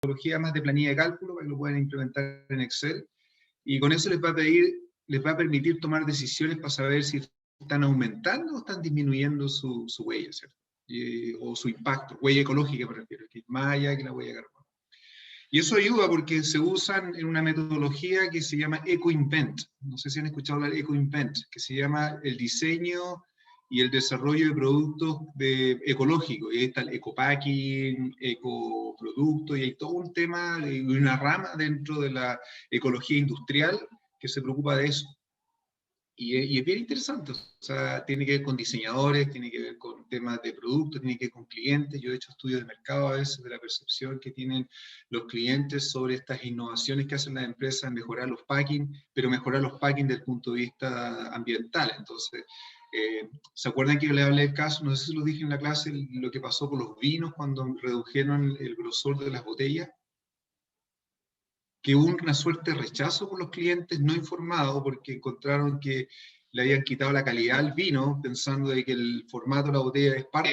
metodología más de planilla de cálculo para que lo puedan implementar en Excel, y con eso les va a permitir tomar decisiones para saber si están aumentando o están disminuyendo su huella, ¿cierto? O su impacto, huella ecológica me refiero, que es más allá que la huella de carbono. Y eso ayuda porque se usan en una metodología que se llama EcoInvent. No sé si han escuchado hablar de EcoInvent, que se llama el diseño y el desarrollo de productos ecológicos. Y ahí está el ecopacking, ecoproducto, y hay todo un tema, una rama dentro de la ecología industrial que se preocupa de eso. Y es bien interesante, o sea, tiene que ver con diseñadores, tiene que ver con temas de productos, tiene que ver con clientes. Yo he hecho estudios de mercado a veces de la percepción que tienen los clientes sobre estas innovaciones que hacen las empresas en mejorar los packing, pero mejorar los packing desde el punto de vista ambiental. Entonces, ¿se acuerdan que yo les hablé del caso? No sé si lo dije en la clase, lo que pasó con los vinos cuando redujeron el grosor de las botellas, que hubo una suerte de rechazo por los clientes no informados porque encontraron que le habían quitado la calidad al vino pensando de que el formato de la botella es parte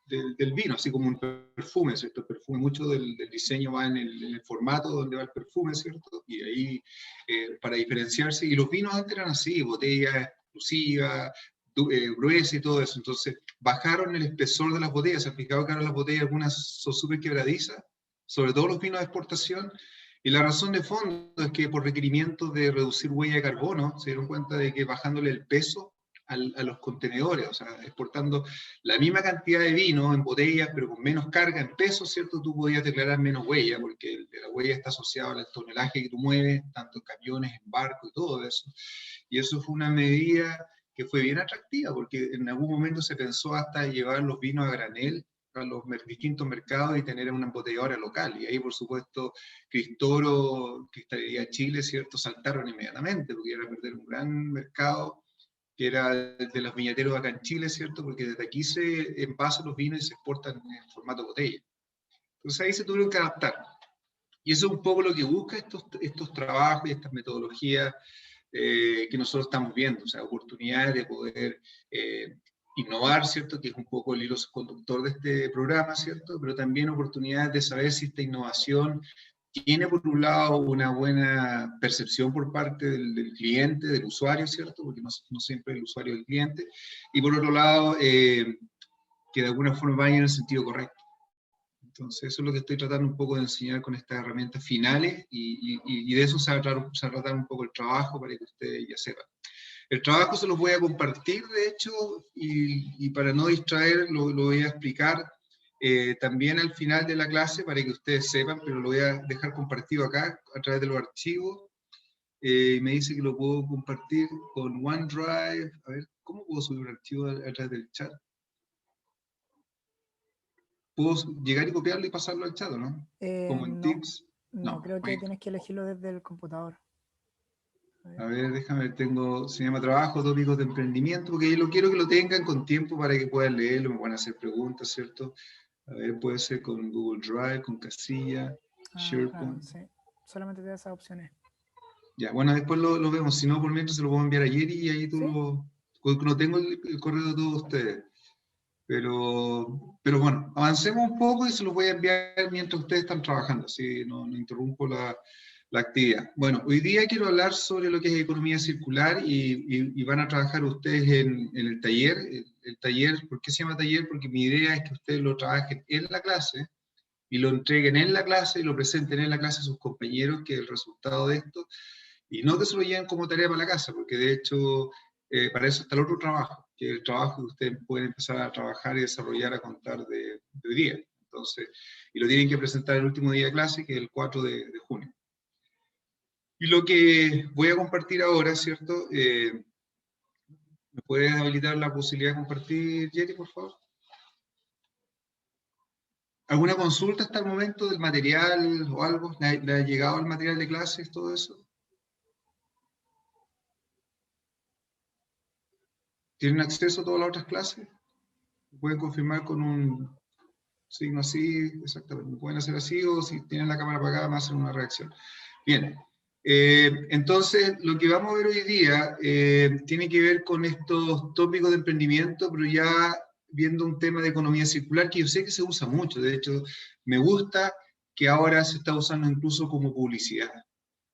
del vino, así como un perfume, ¿cierto? El perfume, mucho del diseño va en el formato donde va el perfume, ¿cierto? Y ahí, para diferenciarse, y los vinos antes eran así, botellas exclusivas, gruesas y todo eso, entonces bajaron el espesor de las botellas. Se ha fijado que ahora las botellas algunas son súper quebradizas, sobre todo los vinos de exportación. Y la razón de fondo es que por requerimientos de reducir huella de carbono, se dieron cuenta de que bajándole el peso a los contenedores, o sea, exportando la misma cantidad de vino en botellas, pero con menos carga en peso, ¿cierto? Tú podías declarar menos huella, porque la huella está asociada al tonelaje que tú mueves, tanto en camiones, en barcos y todo eso. Y eso fue una medida que fue bien atractiva, porque en algún momento se pensó hasta llevar los vinos a granel a los distintos mercados y tener una embotelladora local. Y ahí, por supuesto, Cristoro, Cristalería Chile, ¿cierto?, saltaron inmediatamente, porque iban a perder un gran mercado, que era de los viñateros acá en Chile, ¿cierto?, porque desde aquí se envasan los vinos y se exportan en formato botella. Entonces ahí se tuvieron que adaptar. Y eso es un poco lo que busca estos trabajos y estas metodologías que nosotros estamos viendo, o sea, oportunidades de poder innovar, ¿cierto?, que es un poco el hilo conductor de este programa, ¿cierto?, pero también oportunidades de saber si esta innovación tiene, por un lado, una buena percepción por parte del cliente, del usuario, ¿cierto?, porque no siempre el usuario es el cliente, y por otro lado, que de alguna forma vaya en el sentido correcto. Entonces, eso es lo que estoy tratando un poco de enseñar con estas herramientas finales, y de eso se va a tratar un poco el trabajo para que ustedes ya sepan. El trabajo se los voy a compartir, de hecho, y para no distraer, lo voy a explicar también al final de la clase para que ustedes sepan, pero lo voy a dejar compartido acá a través de los archivos. Me dice que lo puedo compartir con OneDrive. A ver, ¿cómo puedo subir un archivo a través del chat? ¿Puedo llegar y copiarlo y pasarlo al chat, no? Como en No, Teams. no, creo que tienes que elegirlo desde el computador. A ver, déjame ver, se llama Trabajo, tópicos de emprendimiento, porque yo quiero que lo tengan con tiempo para que puedan leerlo, me puedan hacer preguntas, ¿cierto? A ver, puede ser con Google Drive, con Casilla, Claro, SharePoint. sí. Solamente te da esas opciones. Ya, bueno, después lo vemos, si no, por mientras se lo puedo enviar ayer y ahí ¿Sí? no tengo el correo de todos ustedes. Pero bueno, avancemos un poco y se los voy a enviar mientras ustedes están trabajando, así no interrumpo la actividad. Bueno, hoy día quiero hablar sobre lo que es economía circular y van a trabajar ustedes en el taller. El taller, ¿por qué se llama taller? Porque mi idea es que ustedes lo trabajen en la clase y lo entreguen en la clase y lo presenten en la clase a sus compañeros, que es el resultado de esto, y no que se lo lleven como tarea para la casa, porque de hecho para eso está el otro trabajo, que es el trabajo que ustedes pueden empezar a trabajar y desarrollar a contar de hoy día. Entonces, y lo tienen que presentar el último día de clase, que es el 4 de junio. Y lo que voy a compartir ahora, ¿cierto? ¿Me puedes habilitar la posibilidad de compartir, Jerry, por favor? ¿Alguna consulta hasta el momento del material o algo? ¿Le ha llegado el material de clases, todo eso? ¿Tienen acceso a todas las otras clases? ¿Pueden confirmar con un signo así? Exactamente. Pueden hacer así, o si tienen la cámara apagada, me hacen una reacción. Bien. Entonces, lo que vamos a ver hoy día tiene que ver con estos tópicos de emprendimiento, pero ya viendo un tema de economía circular que yo sé que se usa mucho. De hecho, me gusta que ahora se está usando incluso como publicidad.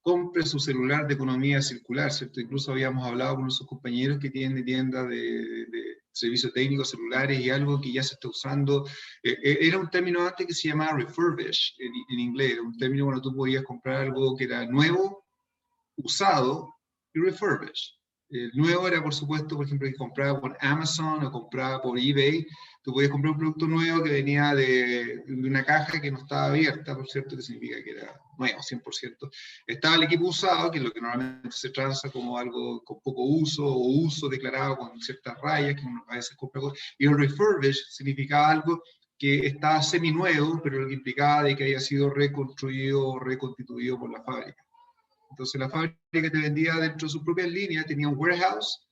Compre su celular de economía circular, ¿cierto? Incluso habíamos hablado con nuestros compañeros que tienen tiendas de servicios técnicos celulares y algo que ya se está usando. Era un término antes que se llamaba refurbish en inglés, era un término cuando tú podías comprar algo que era nuevo, usado y refurbish. El nuevo era, por supuesto, por ejemplo, que compraba por Amazon o compraba por eBay. Tú podías comprar un producto nuevo que venía de una caja que no estaba abierta, por cierto, que significa que era nuevo, 100%. Estaba el equipo usado, que es lo que normalmente se transa como algo con poco uso o uso declarado con ciertas rayas, que uno a veces compra cosas. Y el refurbish significaba algo que estaba semi-nuevo, pero lo que implicaba de que había sido reconstruido o reconstituido por la fábrica. Entonces la fábrica te vendía dentro de su propia línea, tenía un warehouse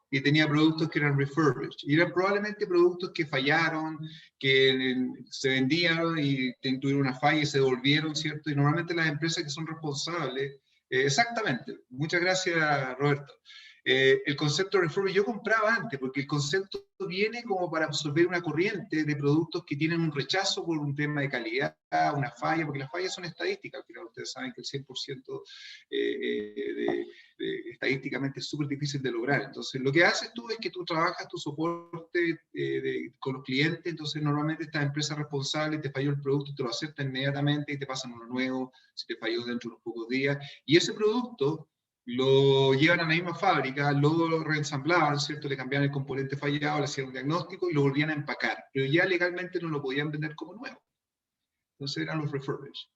y tenía productos que eran refurbished. Y eran probablemente productos que fallaron, que se vendían y tuvieron una falla y se devolvieron, ¿cierto? Y normalmente las empresas que son responsables, exactamente, muchas gracias Roberto. El concepto de refurbish yo compraba antes, porque el concepto viene como para absorber una corriente de productos que tienen un rechazo por un tema de calidad, una falla, porque las fallas son estadísticas, al final ustedes saben que el 100% estadísticamente es súper difícil de lograr. Entonces, lo que haces tú es que tú trabajas tu soporte con los clientes, entonces normalmente estas empresas responsables te falló el producto, te lo aceptan inmediatamente y te pasan uno nuevo, si te falló dentro de unos pocos días, y ese producto lo llevan a la misma fábrica, lo reensamblaban, ¿cierto? Le cambiaban el componente fallado, le hacían un diagnóstico y lo volvían a empacar, pero ya legalmente no lo podían vender como nuevo. Entonces eran los refurbished.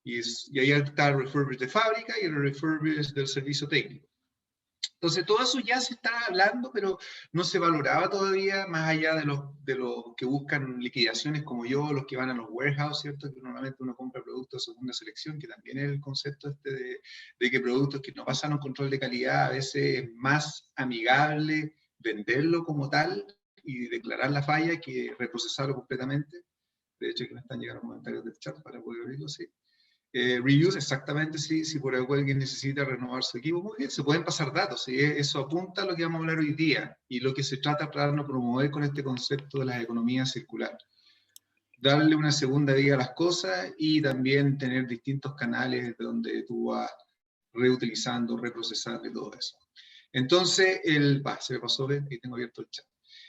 Y ahí está el refurbish de fábrica y el refurbish del servicio técnico. Entonces todo eso ya se está hablando, pero no se valoraba todavía, más allá de los que buscan liquidaciones como yo, los que van a los warehouses, ¿cierto? Que normalmente uno compra productos de segunda selección, que también es el concepto de que productos que no pasan un control de calidad, a veces es más amigable venderlo como tal y declarar la falla que reprocesarlo completamente. De hecho, que me están llegando comentarios del chat para poder abrirlo, sí. Reviews, exactamente, sí, si por algo alguien necesita renovar su equipo, muy bien, se pueden pasar datos, ¿sí? Eso apunta a lo que vamos a hablar hoy día y lo que se trata de promover con este concepto de las economías circulares. Darle una segunda vida a las cosas y también tener distintos canales donde tú vas reutilizando, reprocesando y todo eso. Entonces, se me pasó, y tengo abierto el chat.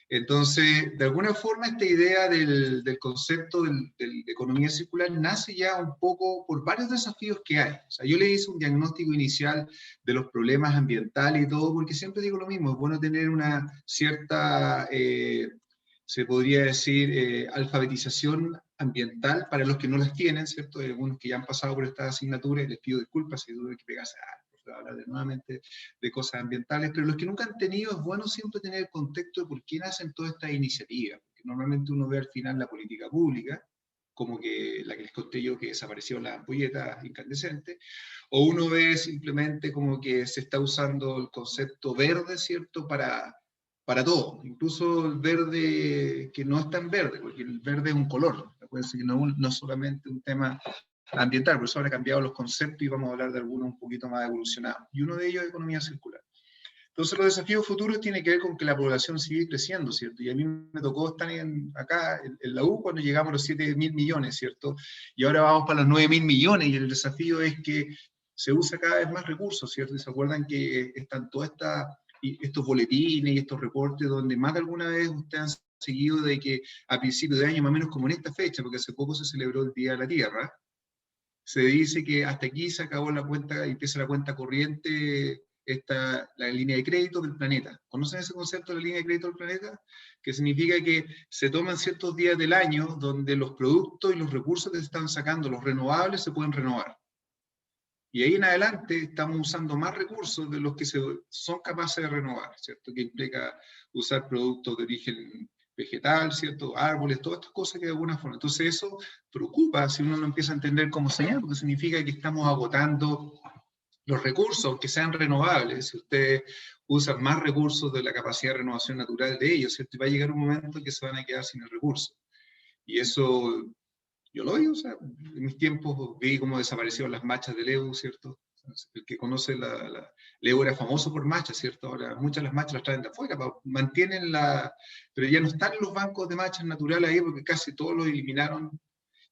Entonces, de alguna forma, esta idea del concepto de economía circular nace ya un poco por varios desafíos que hay. O sea, yo le hice un diagnóstico inicial de los problemas ambientales y todo, porque siempre digo lo mismo, es bueno tener una cierta, se podría decir, alfabetización ambiental para los que no las tienen, ¿cierto? Hay algunos que ya han pasado por esta asignatura y les pido disculpas si tuve que pegarse hablar nuevamente de cosas ambientales, pero los que nunca han tenido, es bueno siempre tener el contexto de por qué nacen todas estas iniciativas, porque normalmente uno ve al final la política pública, como que la que les conté yo que desapareció la ampolleta incandescente, o uno ve simplemente como que se está usando el concepto verde, ¿cierto?, para todo, incluso el verde que no es tan verde, porque el verde es un color, acuérdense que no es solamente un tema ambiental, por eso habrá cambiado los conceptos y vamos a hablar de algunos un poquito más evolucionados. Y uno de ellos es economía circular. Entonces los desafíos futuros tienen que ver con que la población sigue creciendo, ¿cierto? Y a mí me tocó estar acá en la U cuando llegamos a los 7.000 millones, ¿cierto? Y ahora vamos para los 9.000 millones y el desafío es que se usa cada vez más recursos, ¿cierto? Y se acuerdan que están todas estos boletines y estos reportes donde más de alguna vez ustedes han seguido de que a principios de año, más o menos como en esta fecha, porque hace poco se celebró el Día de la Tierra, se dice que hasta aquí se acabó la cuenta, empieza la cuenta corriente, la línea de crédito del planeta. ¿Conocen ese concepto de la línea de crédito del planeta? Que significa que se toman ciertos días del año donde los productos y los recursos que se están sacando, los renovables, se pueden renovar. Y ahí en adelante estamos usando más recursos de los que son capaces de renovar, ¿cierto? Que implica usar productos de origen vegetal, ¿cierto? Árboles, todas estas cosas que de alguna forma. Entonces eso preocupa si uno lo empieza a entender como señal, porque significa que estamos agotando los recursos, que sean renovables. Si ustedes usan más recursos de la capacidad de renovación natural de ellos, ¿cierto? Y va a llegar un momento que se van a quedar sin el recurso. Y eso, yo lo vi, o sea, en mis tiempos vi cómo desaparecieron las machas del EU, ¿cierto? El que conoce el EU era famoso por machas, ¿cierto? Ahora muchas de las machas las traen de afuera, mantienen pero ya no están los bancos de machas naturales ahí porque casi todos los eliminaron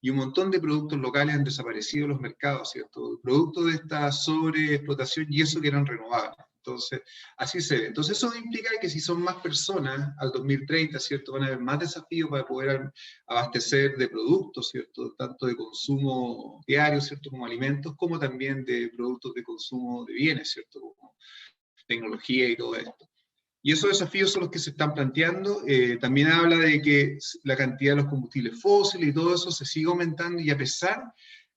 y un montón de productos locales han desaparecido de los mercados, ¿cierto? Producto de esta sobreexplotación y eso que eran renovables. Entonces, así se ve. Entonces, eso implica que si son más personas al 2030, ¿cierto? Van a haber más desafíos para poder abastecer de productos, ¿cierto? Tanto de consumo diario, ¿cierto? Como alimentos, como también de productos de consumo de bienes, ¿cierto? Como tecnología y todo esto. Y esos desafíos son los que se están planteando. También habla de que la cantidad de los combustibles fósiles y todo eso se sigue aumentando, y a pesar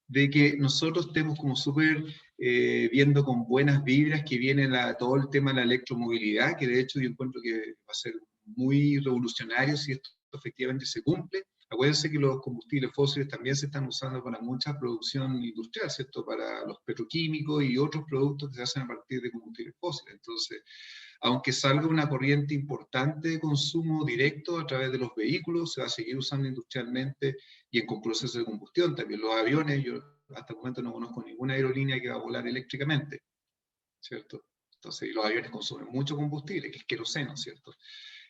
de que nosotros estemos como súper viendo con buenas vibras que viene todo el tema de la electromovilidad, que de hecho yo encuentro que va a ser muy revolucionario si esto efectivamente se cumple. Acuérdense que los combustibles fósiles también se están usando para mucha producción industrial, ¿cierto? Para los petroquímicos y otros productos que se hacen a partir de combustibles fósiles. Entonces, aunque salga una corriente importante de consumo directo a través de los vehículos, se va a seguir usando industrialmente y con procesos de combustión. También los aviones, yo hasta el momento no conozco ninguna aerolínea que va a volar eléctricamente, ¿cierto? Entonces, y los aviones consumen mucho combustible, que es queroseno, ¿cierto?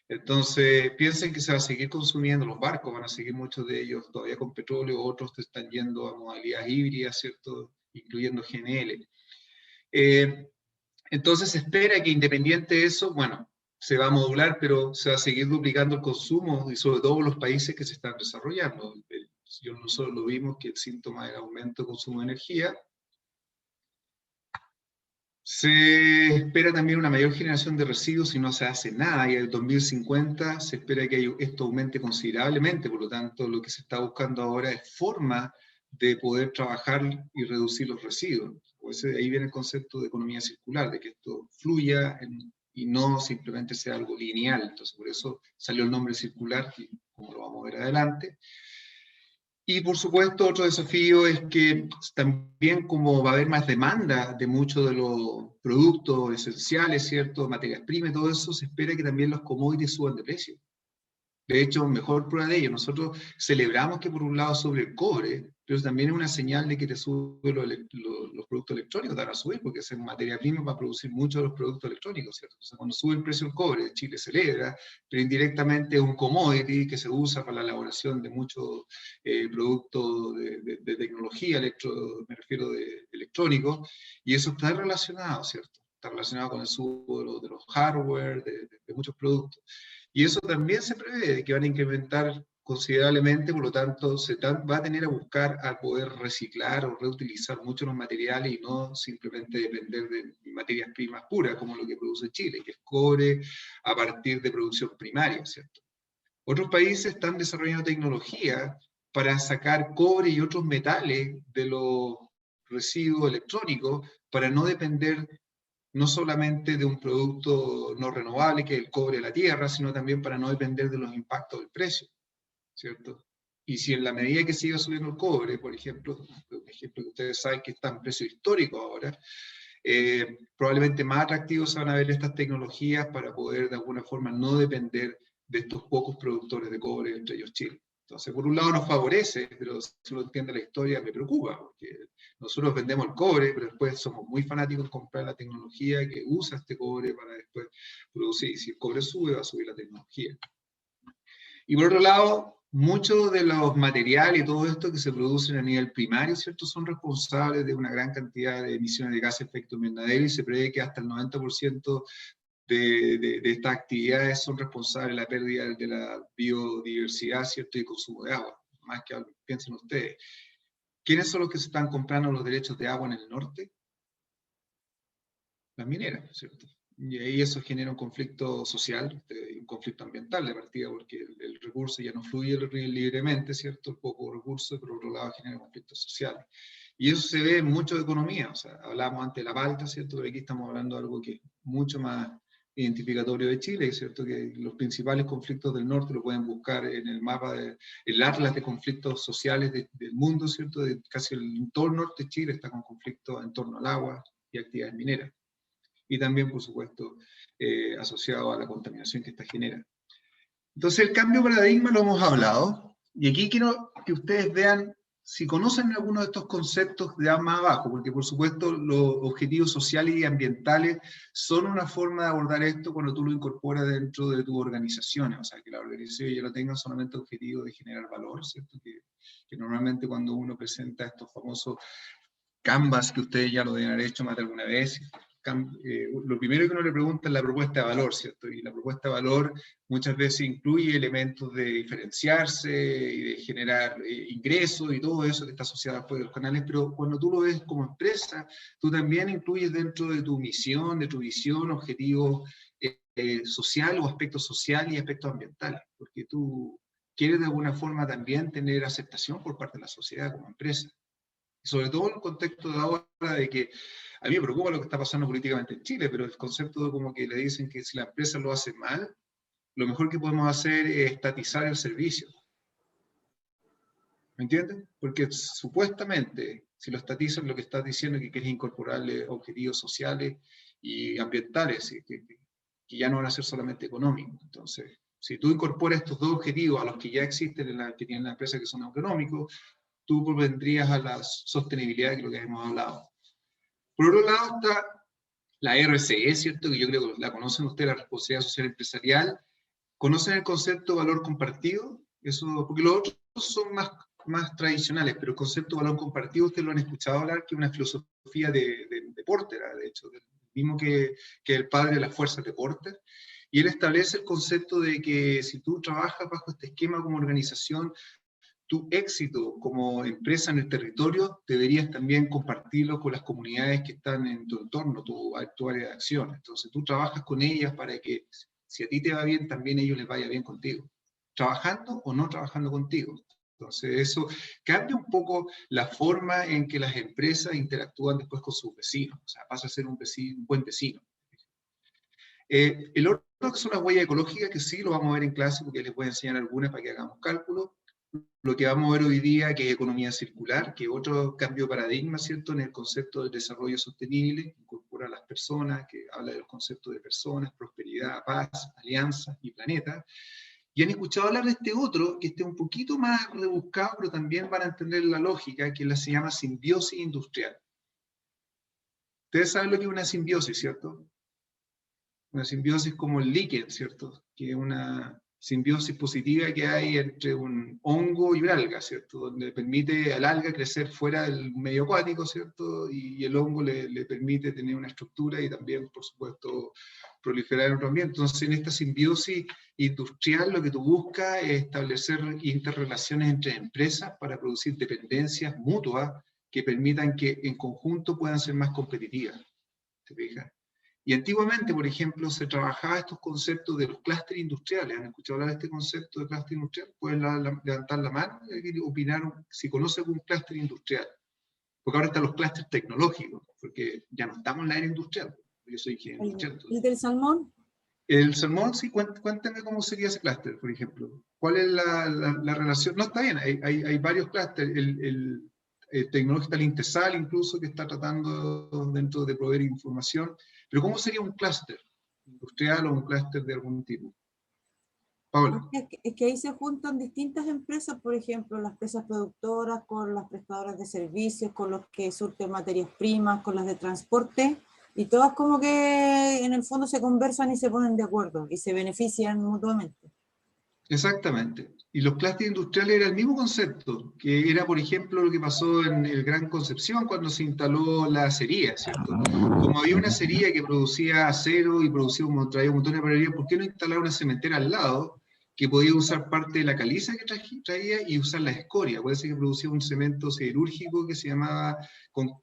Entonces, piensen que se va a seguir consumiendo, los barcos van a seguir muchos de ellos todavía con petróleo, otros están yendo a modalidades híbridas, ¿cierto? Incluyendo GNL. Entonces se espera que independiente de eso, bueno, se va a modular, pero se va a seguir duplicando el consumo, y sobre todo en los países que se están desarrollando. Nosotros lo vimos que el síntoma del aumento de consumo de energía. Se espera también una mayor generación de residuos si no se hace nada, y en el 2050 se espera que esto aumente considerablemente. Por lo tanto, lo que se está buscando ahora es forma de poder trabajar y reducir los residuos. Pues ahí viene el concepto de economía circular, de que esto fluya y no simplemente sea algo lineal. Entonces, por eso salió el nombre circular, y como lo vamos a ver adelante. Y por supuesto, otro desafío es que también, como va a haber más demanda de muchos de los productos esenciales, ¿cierto? Materias primas, todo eso, se espera que también los commodities suban de precio. De hecho, mejor prueba de ello, nosotros celebramos que por un lado sobre el cobre, pero también es una señal de que te suben los productos electrónicos, te van a subir, porque es materia prima para producir muchos de los productos electrónicos, ¿cierto? Entonces, cuando sube el precio del cobre, Chile celebra, pero indirectamente es un commodity que se usa para la elaboración de muchos productos de tecnología, me refiero de electrónicos, y eso está relacionado, ¿cierto? Está relacionado con el subo de los hardware, de muchos productos. Y eso también se prevé, que van a incrementar considerablemente, por lo tanto, va a tener a buscar a poder reciclar o reutilizar muchos los materiales y no simplemente depender de materias primas puras, como lo que produce Chile, que es cobre a partir de producción primaria, ¿cierto? Otros países están desarrollando tecnología para sacar cobre y otros metales de los residuos electrónicos para no depender no solamente de un producto no renovable, que es el cobre de la tierra, sino también para no depender de los impactos del precio, ¿cierto? Y si en la medida que siga subiendo el cobre, por ejemplo, un ejemplo que ustedes saben que está en precio histórico ahora, probablemente más atractivos se van a ver estas tecnologías para poder de alguna forma no depender de estos pocos productores de cobre, entre ellos Chile. Entonces, por un lado nos favorece, pero si uno entiende la historia me preocupa, porque nosotros vendemos el cobre, pero después somos muy fanáticos de comprar la tecnología que usa este cobre para después producir. Y si el cobre sube, va a subir la tecnología. Y por otro lado, muchos de los materiales y todo esto que se producen a nivel primario, ¿cierto?, son responsables de una gran cantidad de emisiones de gases de efecto invernadero, y se prevé que hasta el 90% de estas actividades son responsables de la pérdida de la biodiversidad, ¿cierto?, y consumo de agua. Más que piensen ustedes. ¿Quiénes son los que se están comprando los derechos de agua en el norte? Las mineras, ¿cierto? Y ahí eso genera un conflicto social, un conflicto ambiental de partida, porque el recurso ya no fluye libremente, ¿cierto? El poco recurso, pero por otro lado genera conflictos sociales. Y eso se ve en mucho de economía, o sea, hablábamos antes de la palta, ¿cierto? Pero aquí estamos hablando de algo que es mucho más identificatorio de Chile, ¿cierto? Que los principales conflictos del norte lo pueden buscar en el mapa, el atlas de conflictos sociales del mundo, ¿cierto? De casi todo el norte de Chile está con conflictos en torno al agua y actividades mineras. Y también, por supuesto, asociado a la contaminación que esta genera. Entonces, el cambio de paradigma lo hemos hablado, y aquí quiero que ustedes vean si conocen algunos de estos conceptos de más abajo, porque por supuesto los objetivos sociales y ambientales son una forma de abordar esto cuando tú lo incorporas dentro de tus organizaciones, o sea, que la organización ya no tenga solamente objetivo de generar valor, ¿cierto? Que normalmente cuando uno presenta estos famosos Canvas, que ustedes ya lo deben haber hecho más de alguna vez, lo primero que uno le pregunta es la propuesta de valor, ¿cierto? Y la propuesta de valor muchas veces incluye elementos de diferenciarse y de generar ingresos y todo eso que está asociado después de los canales, pero cuando tú lo ves como empresa, tú también incluyes dentro de tu misión, de tu visión, objetivos social o aspectos sociales y aspectos ambientales, porque tú quieres de alguna forma también tener aceptación por parte de la sociedad como empresa. Sobre todo en el contexto de ahora de que a mí me preocupa lo que está pasando políticamente en Chile, pero el concepto de como que le dicen que si la empresa lo hace mal, lo mejor que podemos hacer es estatizar el servicio. ¿Me entienden? Porque supuestamente, si lo estatizan, lo que estás diciendo es que quieres incorporarle objetivos sociales y ambientales, que ya no van a ser solamente económicos. Entonces, si tú incorporas estos dos objetivos a los que ya existen que tienen la empresa que son económicos, tú vendrías a la sostenibilidad, que es lo que hemos hablado. Por otro lado está la RSE, ¿cierto? Que yo creo que la conocen ustedes, la responsabilidad social empresarial. ¿Conocen el concepto de valor compartido? Eso, porque los otros son más tradicionales, pero el concepto de valor compartido ustedes lo han escuchado hablar, que es una filosofía de Porter, de hecho, del mismo que el padre de las fuerzas de Porter. Y él establece el concepto de que si tú trabajas bajo este esquema como organización, tu éxito como empresa en el territorio deberías también compartirlo con las comunidades que están en tu entorno, tu área de acción. Entonces tú trabajas con ellas para que si a ti te va bien, también a ellos les vaya bien contigo, trabajando o no trabajando contigo. Entonces eso cambia un poco la forma en que las empresas interactúan después con sus vecinos, o sea, pasa a ser un buen vecino. El otro que son las huellas ecológicas, que sí lo vamos a ver en clase, porque les voy a enseñar algunas para que hagamos cálculos. Lo que vamos a ver hoy día, que es economía circular, que es otro cambio de paradigma, ¿cierto?, en el concepto del desarrollo sostenible, incorpora a las personas, que habla del concepto de personas, prosperidad, paz, alianza y planeta. Y han escuchado hablar de este otro, que esté un poquito más rebuscado, pero también van a entender la lógica, que se llama simbiosis industrial. Ustedes saben lo que es una simbiosis, ¿cierto? Una simbiosis como el líquen, ¿cierto? Que es una simbiosis positiva que hay entre un hongo y un alga, ¿cierto? Donde permite al alga crecer fuera del medio acuático, ¿cierto? Y el hongo le permite tener una estructura y también, por supuesto, proliferar en otro ambiente. Entonces, en esta simbiosis industrial, lo que tú buscas es establecer interrelaciones entre empresas para producir dependencias mutuas que permitan que en conjunto puedan ser más competitivas. ¿Te fijas? Y antiguamente, por ejemplo, se trabajaba estos conceptos de los clústeres industriales. ¿Han escuchado hablar de este concepto de clúster industrial? Pueden levantar la mano y opinar si conocen algún clúster industrial. Porque ahora están los clústeres tecnológicos, porque ya no estamos en la era industrial. Yo soy ingeniero industrial. ¿Y del salmón? El salmón, sí, cuéntame cómo sería ese clúster, por ejemplo. ¿Cuál es la relación? No, está bien, hay varios clústeres. El tecnológico está el Intesal, incluso, que está tratando dentro de proveer información. Pero ¿cómo sería un clúster industrial o un clúster de algún tipo? Paola. Es que ahí se juntan distintas empresas, por ejemplo, las empresas productoras con las prestadoras de servicios, con los que surten materias primas, con las de transporte, y todas como que en el fondo se conversan y se ponen de acuerdo y se benefician mutuamente. Exactamente. Y los clústeres industriales era el mismo concepto, que era, por ejemplo, lo que pasó en el Gran Concepción cuando se instaló la acería, ¿cierto? Como había una acería que producía acero y traía un montón de papelería, ¿por qué no instalar una cementera al lado que podía usar parte de la caliza que traía y usar la escoria? Puede ser que producía un cemento siderúrgico que se llamaba,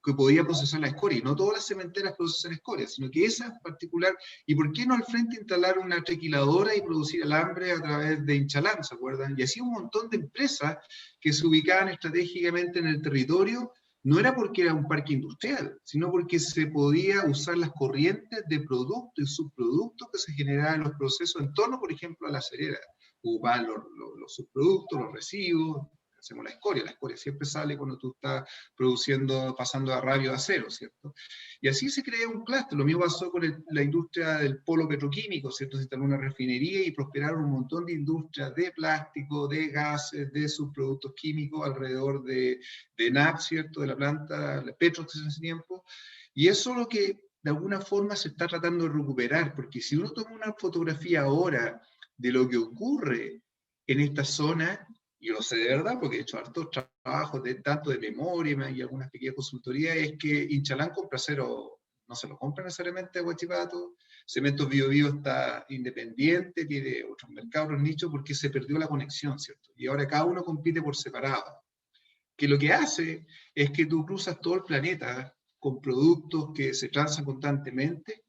que podía procesar la escoria. Y no todas las cementeras procesan escoria, sino que esa en particular. ¿Y por qué no al frente instalar una tequiladora y producir alambre a través de Inchalán, ¿se acuerdan? Y así un montón de empresas que se ubicaban estratégicamente en el territorio. No era porque era un parque industrial, sino porque se podía usar las corrientes de productos y subproductos que se generaban en los procesos en torno, por ejemplo, a la acerera. Ocupar los subproductos, los residuos, hacemos la escoria siempre sale cuando tú estás produciendo, pasando a radio a acero, ¿cierto? Y así se crea un clúster. Lo mismo pasó con la industria del polo petroquímico, ¿cierto? Se instaló una refinería y prosperaron un montón de industrias de plástico, de gases, de subproductos químicos alrededor de NAP, ¿cierto? De la planta, la Petros en ese tiempo. Y eso es lo que de alguna forma se está tratando de recuperar, porque si uno toma una fotografía ahora de lo que ocurre en esta zona, yo lo sé de verdad, porque he hecho hartos trabajos tanto de memoria y algunas pequeñas consultorías, es que Inchalán compra acero, no se lo compra necesariamente a Huachipato, Cementos Bio Bio está independiente, tiene otros mercados, otros nichos, porque se perdió la conexión, ¿cierto? Y ahora cada uno compite por separado, que lo que hace es que tú cruzas todo el planeta con productos que se transan constantemente,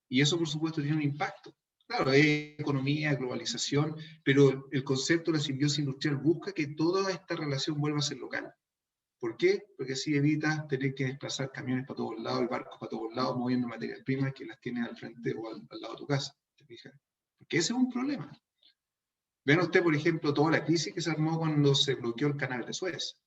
y eso por supuesto tiene un impacto. Claro, es economía, globalización, pero el concepto de la simbiosis industrial busca que toda esta relación vuelva a ser local. ¿Por qué? Porque así evitas tener que desplazar camiones para todos lados y barcos para todos lados, moviendo materias primas que las tienes al frente o al lado de tu casa. ¿Te fijas? Porque ese es un problema. Vean usted, por ejemplo, toda la crisis que se armó cuando se bloqueó el canal de Suez.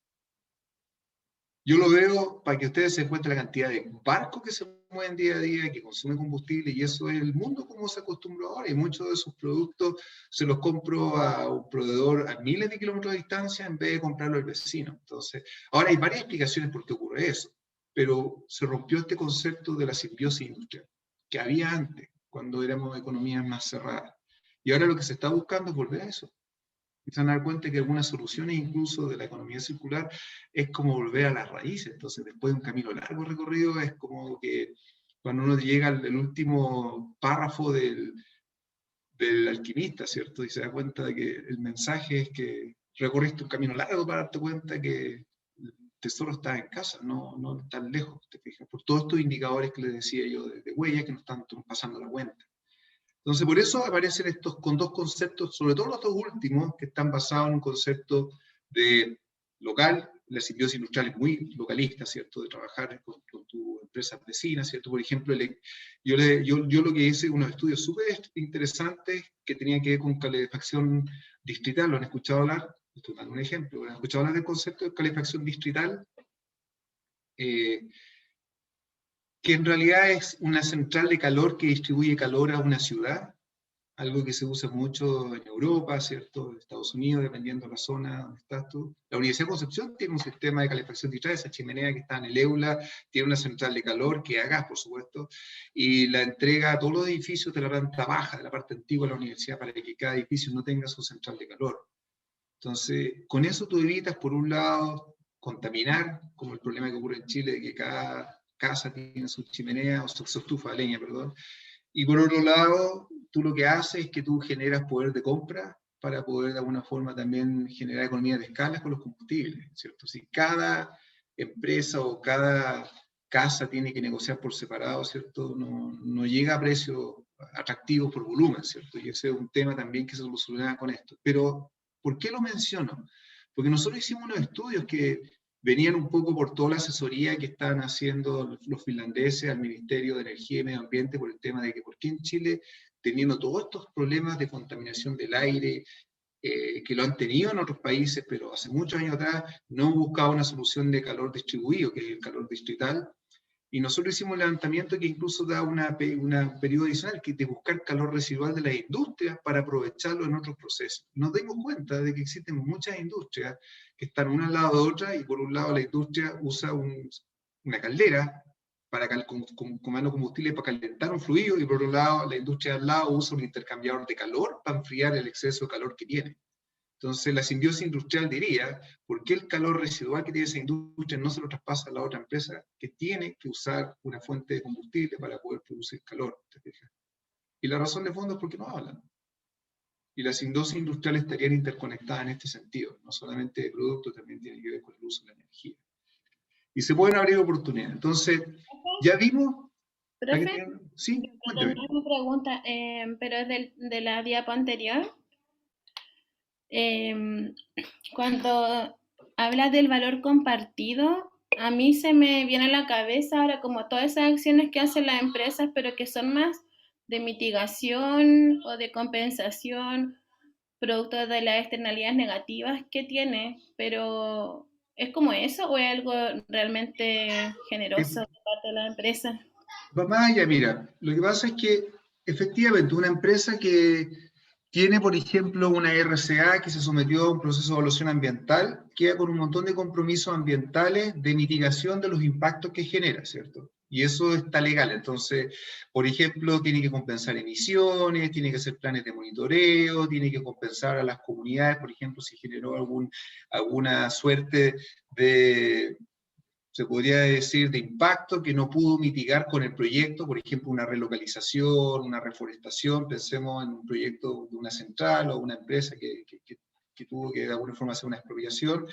Yo lo veo para que ustedes se encuentren la cantidad de barcos que se mueven día a día, que consumen combustible, y eso es el mundo como se acostumbró ahora, y muchos de esos productos se los compro a un proveedor a miles de kilómetros de distancia en vez de comprarlo al vecino. Entonces, ahora hay varias explicaciones por qué ocurre eso, pero se rompió este concepto de la simbiosis industrial, que había antes, cuando éramos economías más cerradas. Y ahora lo que se está buscando es volver a eso. Y se van a dar cuenta que algunas soluciones incluso de la economía circular es como volver a las raíces. Entonces, después de un camino largo recorrido, es como que cuando uno llega al último párrafo del alquimista, ¿cierto? Y se da cuenta de que el mensaje es que recorriste un camino largo para darte cuenta que el tesoro está en casa, no tan lejos, ¿te fijas? Por todos estos indicadores que les decía yo de huellas que nos están pasando la cuenta. Entonces, por eso aparecen estos con dos conceptos, sobre todo los dos últimos, que están basados en un concepto de local. La simbiosis industrial es muy localista, ¿cierto? De trabajar con tu empresa vecina, ¿cierto? Por ejemplo, yo lo que hice, unos estudios súper interesantes que tenían que ver con calefacción distrital. ¿Lo han escuchado hablar? Estoy dando un ejemplo. ¿Han escuchado hablar del concepto de calefacción distrital? Que en realidad es una central de calor que distribuye calor a una ciudad, algo que se usa mucho en Europa, ¿cierto? En Estados Unidos, dependiendo de la zona donde estás tú. La Universidad de Concepción tiene un sistema de calefacción distrital, esa chimenea que está en el EULA, tiene una central de calor, que es a gas, por supuesto, y la entrega a todos los edificios de la planta baja, de la parte antigua de la universidad, para que cada edificio no tenga su central de calor. Entonces, con eso tú evitas, por un lado, contaminar, como el problema que ocurre en Chile, de que cada casa tiene su chimenea, o su estufa de leña, perdón. Y por otro lado, tú lo que haces es que tú generas poder de compra para poder de alguna forma también generar economía de escala con los combustibles, ¿cierto? Si cada empresa o cada casa tiene que negociar por separado, ¿cierto? No llega a precios atractivos por volumen, ¿cierto? Y ese es un tema también que se soluciona con esto. Pero, ¿por qué lo menciono? Porque nosotros hicimos unos estudios que venían un poco por toda la asesoría que estaban haciendo los finlandeses al Ministerio de Energía y Medio Ambiente por el tema de que por qué en Chile, teniendo todos estos problemas de contaminación del aire, que lo han tenido en otros países, pero hace muchos años atrás, no han buscado una solución de calor distribuido, que es el calor distrital. Y nosotros hicimos un levantamiento que incluso da una periodo adicional, que es de buscar calor residual de las industrias para aprovecharlo en otros procesos. Nos dimos cuenta de que existen muchas industrias que están una al lado de otra, y por un lado la industria usa una caldera para quemando combustible para calentar un fluido, y por otro lado la industria al lado usa un intercambiador de calor para enfriar el exceso de calor que tiene. Entonces, la simbiosis industrial diría, ¿por qué el calor residual que tiene esa industria no se lo traspasa a la otra empresa que tiene que usar una fuente de combustible para poder producir calor? ¿Te fijas? Y la razón de fondo es porque no hablan. Y las simbiosis industriales estarían interconectadas en este sentido. No solamente de producto, también tiene que ver con el uso de la energía. Y se pueden abrir oportunidades. Entonces, ya vimos... Profe, sí, tengo una pregunta, pero es de la diapo anterior. Cuando hablas del valor compartido, a mí se me viene a la cabeza ahora como todas esas acciones que hacen las empresas, pero que son más de mitigación o de compensación, producto de las externalidades negativas que tiene, pero ¿es como eso o es algo realmente generoso de parte de la empresa? Va más allá, mira, lo que pasa es que efectivamente una empresa que tiene, por ejemplo, una RCA que se sometió a un proceso de evaluación ambiental, queda con un montón de compromisos ambientales de mitigación de los impactos que genera, ¿cierto? Y eso está legal. Entonces, por ejemplo, tiene que compensar emisiones, tiene que hacer planes de monitoreo, tiene que compensar a las comunidades, por ejemplo, si generó alguna suerte de, se podría decir, de impacto que no pudo mitigar con el proyecto, por ejemplo, una relocalización, una reforestación, pensemos en un proyecto de una central o una empresa que tuvo que de alguna forma hacer una expropiación.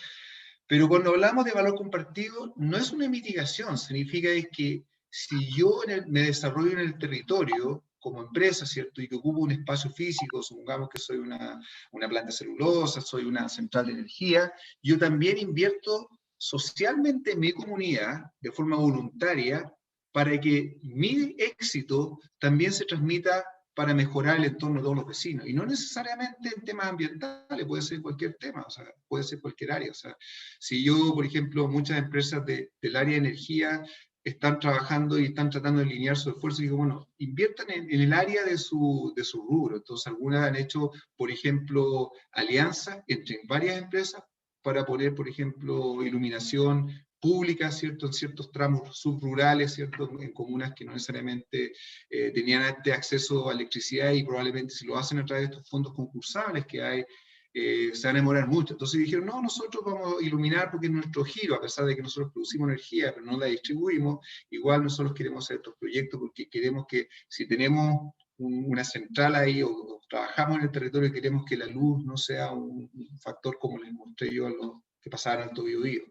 Pero cuando hablamos de valor compartido, no es una mitigación, significa es que si yo me desarrollo en el territorio como empresa, ¿cierto? Y que ocupo un espacio físico, supongamos que soy una planta de celulosa, soy una central de energía, yo también invierto socialmente en mi comunidad, de forma voluntaria, para que mi éxito también se transmita para mejorar el entorno de todos los vecinos. Y no necesariamente en temas ambientales, puede ser cualquier tema, o sea, puede ser cualquier área. O sea, si yo, por ejemplo, muchas empresas del área de energía están trabajando y están tratando de alinear su esfuerzo, y digo, bueno, inviertan en el área de su rubro. Entonces, algunas han hecho, por ejemplo, alianzas entre varias empresas para poner, por ejemplo, iluminación pública, ¿cierto? En ciertos tramos subrurales, ¿cierto? En comunas que no necesariamente tenían este acceso a electricidad y probablemente si lo hacen a través de estos fondos concursables que hay, se van a demorar mucho. Entonces dijeron, no, nosotros vamos a iluminar porque es nuestro giro, a pesar de que nosotros producimos energía, pero no la distribuimos, igual nosotros queremos hacer estos proyectos porque queremos que si tenemos una central ahí o trabajamos en el territorio y queremos que la luz no sea un factor como les mostré yo a los que pasaban Alto Biobío.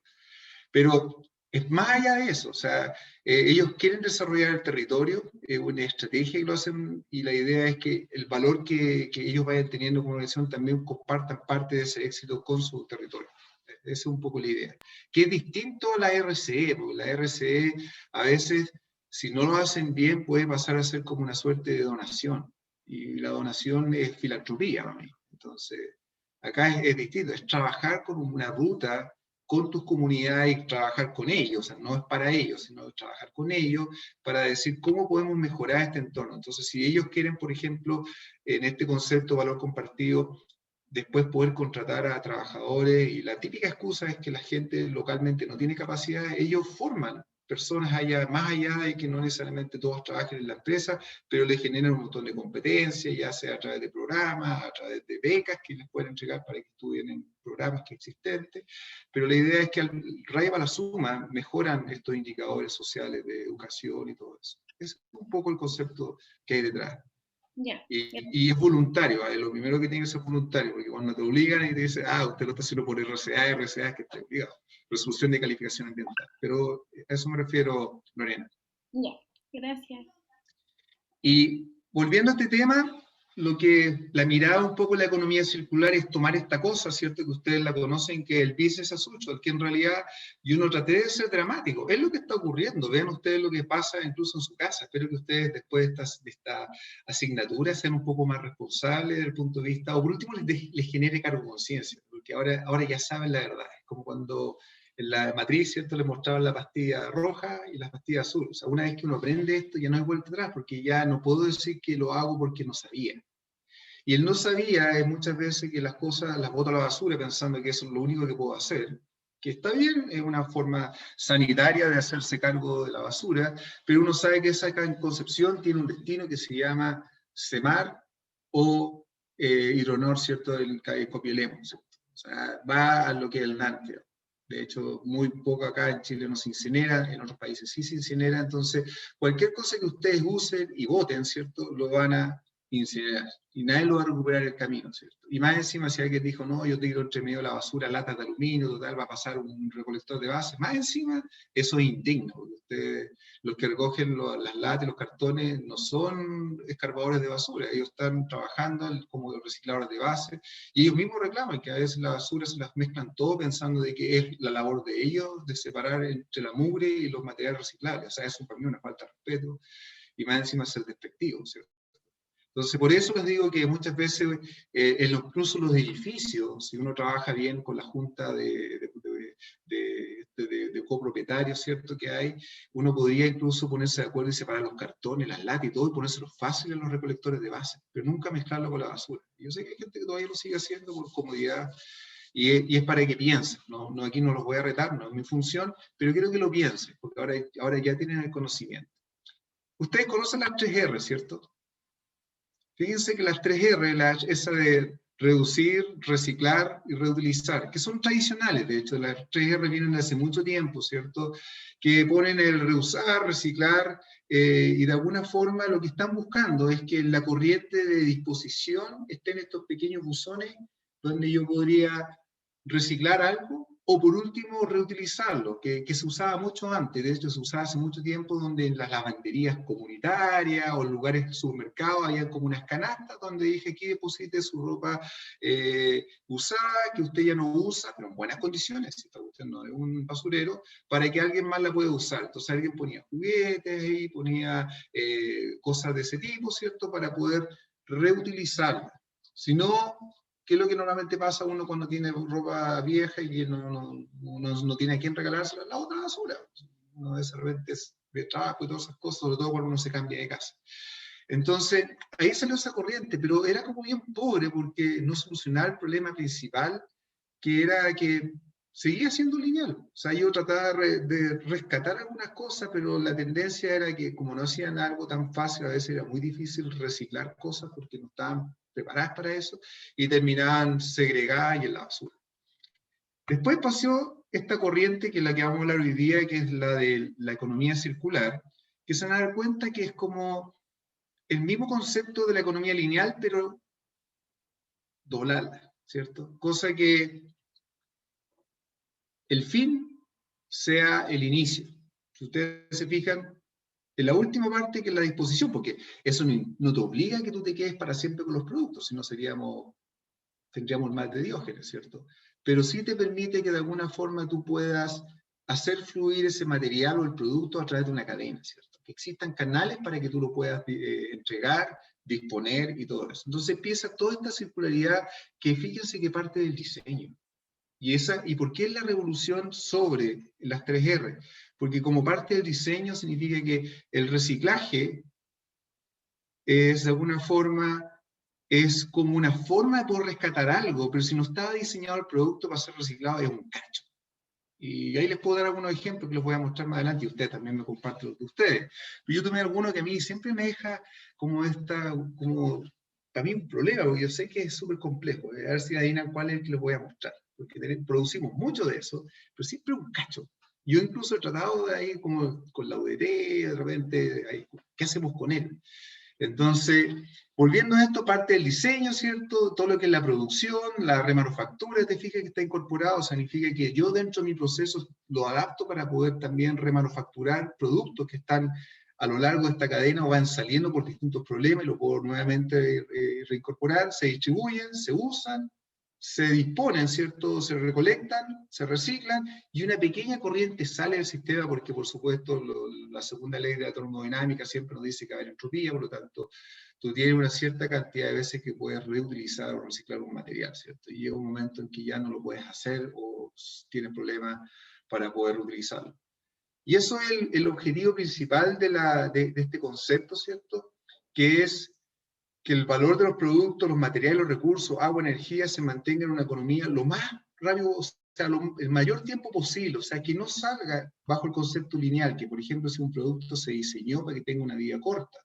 Pero es más allá de eso, o sea, ellos quieren desarrollar el territorio, una estrategia que lo hacen, y la idea es que el valor que ellos vayan teniendo como organización también compartan parte de ese éxito con su territorio. Esa es un poco la idea. Que es distinto a la RCE, porque la RCE a veces, si no lo hacen bien, puede pasar a ser como una suerte de donación, y la donación es filantropía para mí. Entonces, acá es distinto, es trabajar con una ruta con tus comunidades y trabajar con ellos, o sea, no es para ellos, sino trabajar con ellos para decir cómo podemos mejorar este entorno. Entonces, si ellos quieren, por ejemplo, en este concepto de valor compartido, después poder contratar a trabajadores, y la típica excusa es que la gente localmente no tiene capacidad, ellos forman personas allá, más allá de que no necesariamente todos trabajen en la empresa, pero les generan un montón de competencias, ya sea a través de programas, a través de becas que les pueden entregar para que estudien en programas que existentes, pero la idea es que al raíz a la suma mejoran estos indicadores sociales de educación y todo eso. Ese es un poco el concepto que hay detrás. Ya. Y es voluntario, ¿vale? Lo primero que tiene que ser voluntario, porque cuando te obligan y te dicen, usted lo está haciendo por RCA es que está obligado. Resolución de calificación ambiental. Pero a eso me refiero, Lorena. Ya, gracias. Y volviendo a este tema, la mirada un poco de la economía circular es tomar esta cosa, ¿cierto? Que ustedes la conocen, que es el business as usual, que en realidad yo no traté de ser dramático, es lo que está ocurriendo, vean ustedes lo que pasa incluso en su casa. Espero que ustedes después de esta asignatura sean un poco más responsables desde el punto de vista, o por último les genere cargo de conciencia, porque ahora ya saben la verdad, es como cuando en la matriz, ¿cierto? Le mostraban la pastilla roja y la pastilla azul. O sea, una vez que uno aprende esto, ya no hay vuelta atrás, porque ya no puedo decir que lo hago porque no sabía. Y el no sabía es muchas veces que las cosas las boto a la basura pensando que eso es lo único que puedo hacer. Que está bien, es una forma sanitaria de hacerse cargo de la basura, pero uno sabe que esa concepción tiene un destino que se llama SEMAR o Hidronor, ¿cierto? El Copielemo, ¿cierto? O sea, va a lo que es el Nantia. De hecho, muy poco acá en Chile no se incinera, en otros países sí se incinera, entonces cualquier cosa que ustedes usen y voten, ¿cierto? Lo van a incinerar. Y nadie lo va a recuperar el camino, ¿cierto? Y más encima, si alguien dijo, no, yo tiro entre medio de la basura latas de aluminio, total, va a pasar un recolector de base, más encima, eso es indigno, porque ustedes, los que recogen las latas y los cartones, no son escarbadores de basura, ellos están trabajando como recicladores de base, y ellos mismos reclaman que a veces la basura se las mezclan todo pensando de que es la labor de ellos de separar entre la mugre y los materiales reciclables. O sea, eso para mí es una falta de respeto, y más encima es ser despectivo, ¿cierto? Entonces, por eso les digo que muchas veces, incluso los edificios, si uno trabaja bien con la junta de copropietarios, ¿cierto?, que hay, uno podría incluso ponerse de acuerdo y separar los cartones, las latas y todo, y ponérselo fácil en los recolectores de base, pero nunca mezclarlo con la basura. Yo sé que hay gente que todavía lo sigue haciendo por comodidad, y es para que piensen, ¿no? Aquí no los voy a retar, no es mi función, pero quiero que lo piensen, porque ahora ya tienen el conocimiento. Ustedes conocen las 3R, ¿cierto? Fíjense que las 3R, esa de reducir, reciclar y reutilizar, que son tradicionales, de hecho, las 3R vienen de hace mucho tiempo, ¿cierto? Que ponen el reusar, reciclar, y de alguna forma lo que están buscando es que la corriente de disposición esté en estos pequeños buzones donde yo podría reciclar algo, o por último reutilizarlo, que se usaba mucho antes, de hecho se usaba hace mucho tiempo, donde en las lavanderías comunitarias o en lugares de supermercados había como unas canastas donde dije aquí deposite su ropa usada, que usted ya no usa, pero en buenas condiciones, si está usted no es un basurero, para que alguien más la pueda usar. Entonces alguien ponía juguetes y ponía cosas de ese tipo, ¿cierto?, para poder reutilizarla. Si no, ¿qué es lo que normalmente pasa uno cuando tiene ropa vieja y no tiene a quién regalársela? La otra basura. Uno de repente es de trabajo y todas esas cosas, sobre todo cuando uno se cambia de casa. Entonces, ahí salió esa corriente, pero era como bien pobre porque no solucionaba el problema principal, que era que seguía siendo lineal. O sea, yo trataba de rescatar algunas cosas, pero la tendencia era que como no hacían algo tan fácil, a veces era muy difícil reciclar cosas porque no estaban preparadas para eso, y terminaban segregadas y en la basura. Después pasó esta corriente que es la que vamos a hablar hoy día, que es la de la economía circular, que se van a dar cuenta que es como el mismo concepto de la economía lineal, pero doblarla, ¿cierto? Cosa que el fin sea el inicio. Si ustedes se fijan, en la última parte, que es la disposición, porque eso no te obliga a que tú te quedes para siempre con los productos, sino tendríamos el mal de Diógenes, ¿cierto? Pero sí te permite que de alguna forma tú puedas hacer fluir ese material o el producto a través de una cadena, ¿cierto? Que existan canales para que tú lo puedas entregar, disponer y todo eso. Entonces empieza toda esta circularidad que fíjense que parte del diseño. ¿Y por qué es la revolución sobre las 3R? Porque como parte del diseño significa que el reciclaje es de alguna forma, es como una forma de poder rescatar algo, pero si no estaba diseñado el producto para ser reciclado es un cacho. Y ahí les puedo dar algunos ejemplos que les voy a mostrar más adelante, y ustedes también me comparten los de ustedes. Pero yo tomé alguno que a mí siempre me deja como para mí un problema, porque yo sé que es súper complejo. A ver si adivinan cuál es el que les voy a mostrar. Porque producimos mucho de eso, pero siempre un cacho. Yo incluso he tratado de ahí como con la UDT, de repente, ahí, ¿qué hacemos con él? Entonces, volviendo a esto, parte del diseño, ¿cierto? Todo lo que es la producción, la remanufactura, te fijas que está incorporado, significa que yo dentro de mi proceso lo adapto para poder también remanufacturar productos que están a lo largo de esta cadena o van saliendo por distintos problemas y lo puedo nuevamente reincorporar, se distribuyen, se usan, se disponen, ¿cierto? Se recolectan, se reciclan y una pequeña corriente sale del sistema porque, por supuesto, la segunda ley de la termodinámica siempre nos dice que va a haber entropía, por lo tanto, tú tienes una cierta cantidad de veces que puedes reutilizar o reciclar un material, ¿cierto? Y llega un momento en que ya no lo puedes hacer o tienes problemas para poder reutilizarlo. Y eso es el objetivo principal de este concepto, ¿cierto? Que es que el valor de los productos, los materiales, los recursos, agua, energía, se mantenga en una economía lo más rápido, o sea, el mayor tiempo posible, o sea, que no salga bajo el concepto lineal, que por ejemplo si un producto se diseñó para que tenga una vida corta,